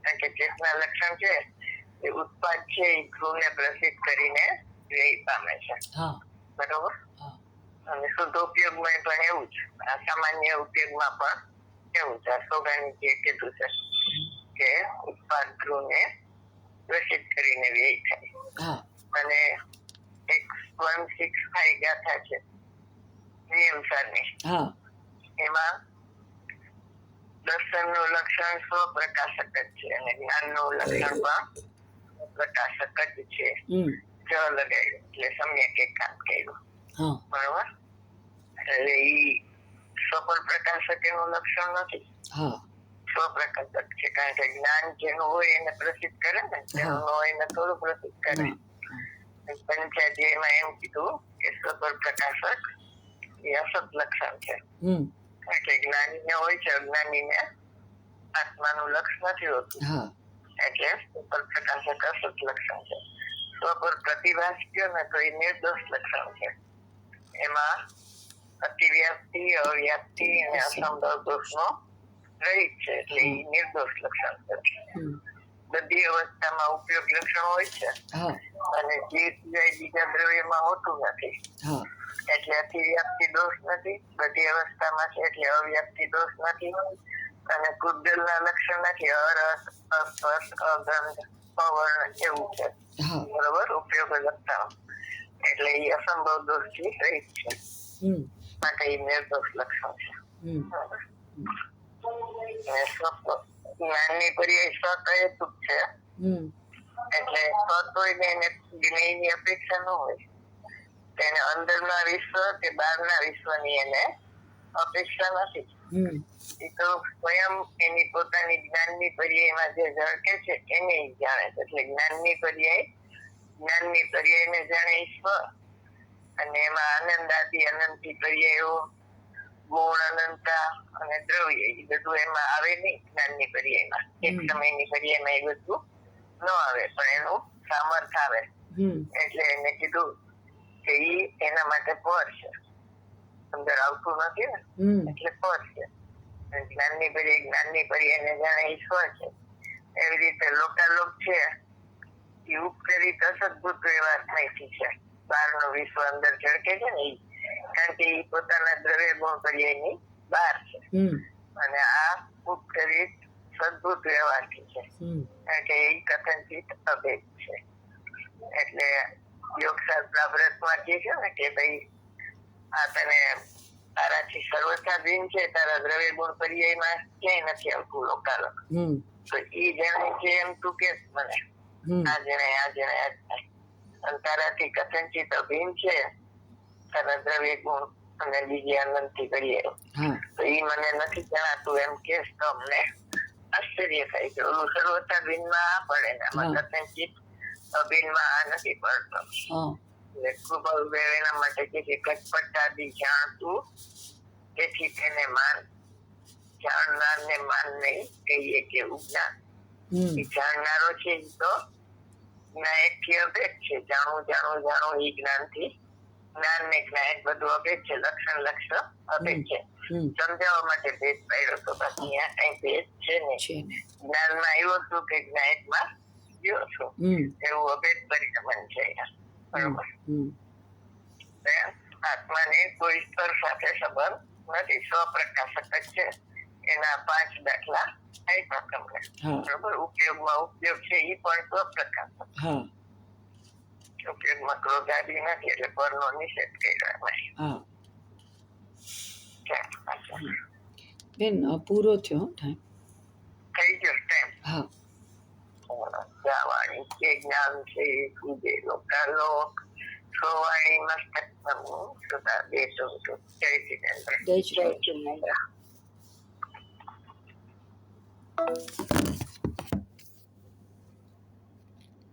[SPEAKER 1] કારણ કે ચેતના લક્ષણ છે એ ઉત્પાદ છે, એ ગૃહને પ્રસિદ્ધ કરીને વ્યય પામે છે. બરોબર. અને શુદ્ધ ઉપયોગમાં પણ એવું જ, આ સામાન્ય ઉપયોગમાં પણ એવું છે. સોગાની જે કીધું છે કે ઉત્પાદ ગૃહને પ્રસિદ્ધ કરીને વ્યય થાય. અને એક 165 ગાથા છે નિયમસારની, એમાં દર્શનનું લક્ષણ સ્વપ્રકાશક જ છે અને જ્ઞાનનું લક્ષણ પણ પ્રકાશક જ છે. જ લગાડ્યું એટલે સમ્યક એક કામ કર્યું. બરોબર. એટલે ઈ સ્વપર પ્રકાશક એનું લક્ષણ નથી, સ્વપ્રકાશક છે. કારણ કે જ્ઞાન જેનું હોય એને પ્રસિદ્ધ કરે ને, જેનું ન હોય એને થોડું પ્રસિદ્ધ કરે. પંચાયતીમાં એમ કીધું કે સ્વપર પ્રકાશક એ અસત લક્ષણ છે. કારણ કે જ્ઞાનીને હોય છે, અજ્ઞાનીને આત્માનું લક્ષ નથી હોતું. એટલે સ્વપર પ્રકાશક અસત લક્ષણ છે. સ્વપર પ્રતિભાસ કયો ને તો એ નિર્દોષ લક્ષણ છે. એમાં અતિવ્યાપ્તિ, અવ્યાપ્તિ અને અસંભવ દોષનો રહિત છે, એટલે એ નિર્દોષ લક્ષણ છે. બધી અવસ્થામાં ઉપયોગ લક્ષણ હોય છે અને જે સિવાય બીજા દ્રવ્યમાં હોતું નથી. એટલે અતિવ્યાપ્તિ દોષ નથી, બધી અવસ્થામાં છે એટલે અવ્યાપ્તિ દોષ નથી, અને કુદલના લક્ષણ નથી, અરસ, અસ્પર્શ, અગંધ, અવર્ણ એવું છે. બરોબર. ઉપયોગ લક્ષણ એટલે એ અસંભવ દોષથી રહિત છે, માટે એ નિર્દોષ લક્ષણ છે. જ્ઞાનની પર્યાય સત હેતુક છે, એટલે સત હોય ને એને જ્ઞેયની અપેક્ષા ન હોય. તેને અંદરના વિશ્વ કે બહારના વિશ્વની એને અપેક્ષા નથી. એ તો સ્વયં એની પોતાની જ્ઞાનની પર્યાયમાં જે ઝળકે છે એને જાણે છે. એટલે જ્ઞાનની પર્યાયને જાણે ઈશ્વર, અને એમાં આનંદ આદિ અનંતી પર્યાયો, ગુણ અનંતા અને દ્રવ્ય એ બધું એમાં આવે નહીં. જ્ઞાનની પર્યાયમાં એક સમયની પર્યાયમાં એ બધું ન આવે, પણ એનું સામર્થ્ય આવે. એટલે એને કીધું કે ઈ એના માટે પર છે, અંદર આવતું નથી ને, એટલે પર છે. જ્ઞાનની પર્યાયને જાણે ઈશ્વર છે. એવી રીતે લોકાલોક છે એ ઉપકરિત અસદભૂત વ્યવહારમાંથી છે. બહારનું વિશ્વ અંદર ઝળકે છે ને, કારણ કે એ પોતાના દ્રવ્ય ગુણ પર્યાયની બહાર છે, અને આ ઉપકરિત સદભૂત વ્યવહારથી છે, કારણ કે એ કથનચિત અભેદ છે. એટલે યોગશાસ્ત્ર વ્રતમાં કહે છે ને કે ભાઈ આ તને તારાથી સર્વથાધીન છે, તારા દ્રવ્ય ગુણ પર્યાયમાં ક્યાંય નથી આવતું લોકાલોક, તો ઈ જણે છે એમ તું કે મને આ જણે અને તારાથી કથનચિત અભિન્ન છે તારા દ્રવ્ય ગુણ અને બીજી આનંદથી કરીએ, તો ઈ મને નથી જણાતું એમ કેસ તો અમને આશ્ચર્ય થાય છે. ઓલું સર્વથાધીનમાં આ પડે ને આમાં કથનચિત અભિન્નમાં આ નથી પડતો. ખૂબ એના માટે કે કટપટાદી જાણતું, તેથી તેને માન, જાણનારને માન નહીં કહીએ કે જ્ઞાન. જાણનારો છે એ તો જ્ઞાયક થી અભેદ છે. જાણવું એ જ્ઞાન થી, જ્ઞાન ને જ્ઞાયક બધું અભેદ છે. લક્ષણ અભેદ છે. સમજાવવા માટે ભેદ પાડ્યો તો બાકી અહીંયા કઈ ભેદ છે નહીં. જ્ઞાનમાં એવું હતું કે જ્ઞાયકમાં ગયો છું એવું અભેદ પરિગમન છે બરોબર. આત્માને કોઈ સ્તર સાથે સંબંધ નથી, સ્વપ્રકાશક જ છે. એના 5 દાખલા આપ્યા તમને બરોબર. ઉપયોગમાં ઉપયોગ છે એ પણ સ્વપ્રકાશક. ઉપયોગમાં ક્રોધ આદિ નથી એટલે પરનો નિષેધ કર્યો.
[SPEAKER 2] બેન પૂરો થયો ટાઈમ.
[SPEAKER 1] થઈ ગયો ટાઈમ. જાવાણી છે, જ્ઞાન છે, કુજે લોકાલોક, સોવાણી મસ્તક સુધા દેશો. જય જીનેન્દ્ર.
[SPEAKER 2] જય જીનેન્દ્ર.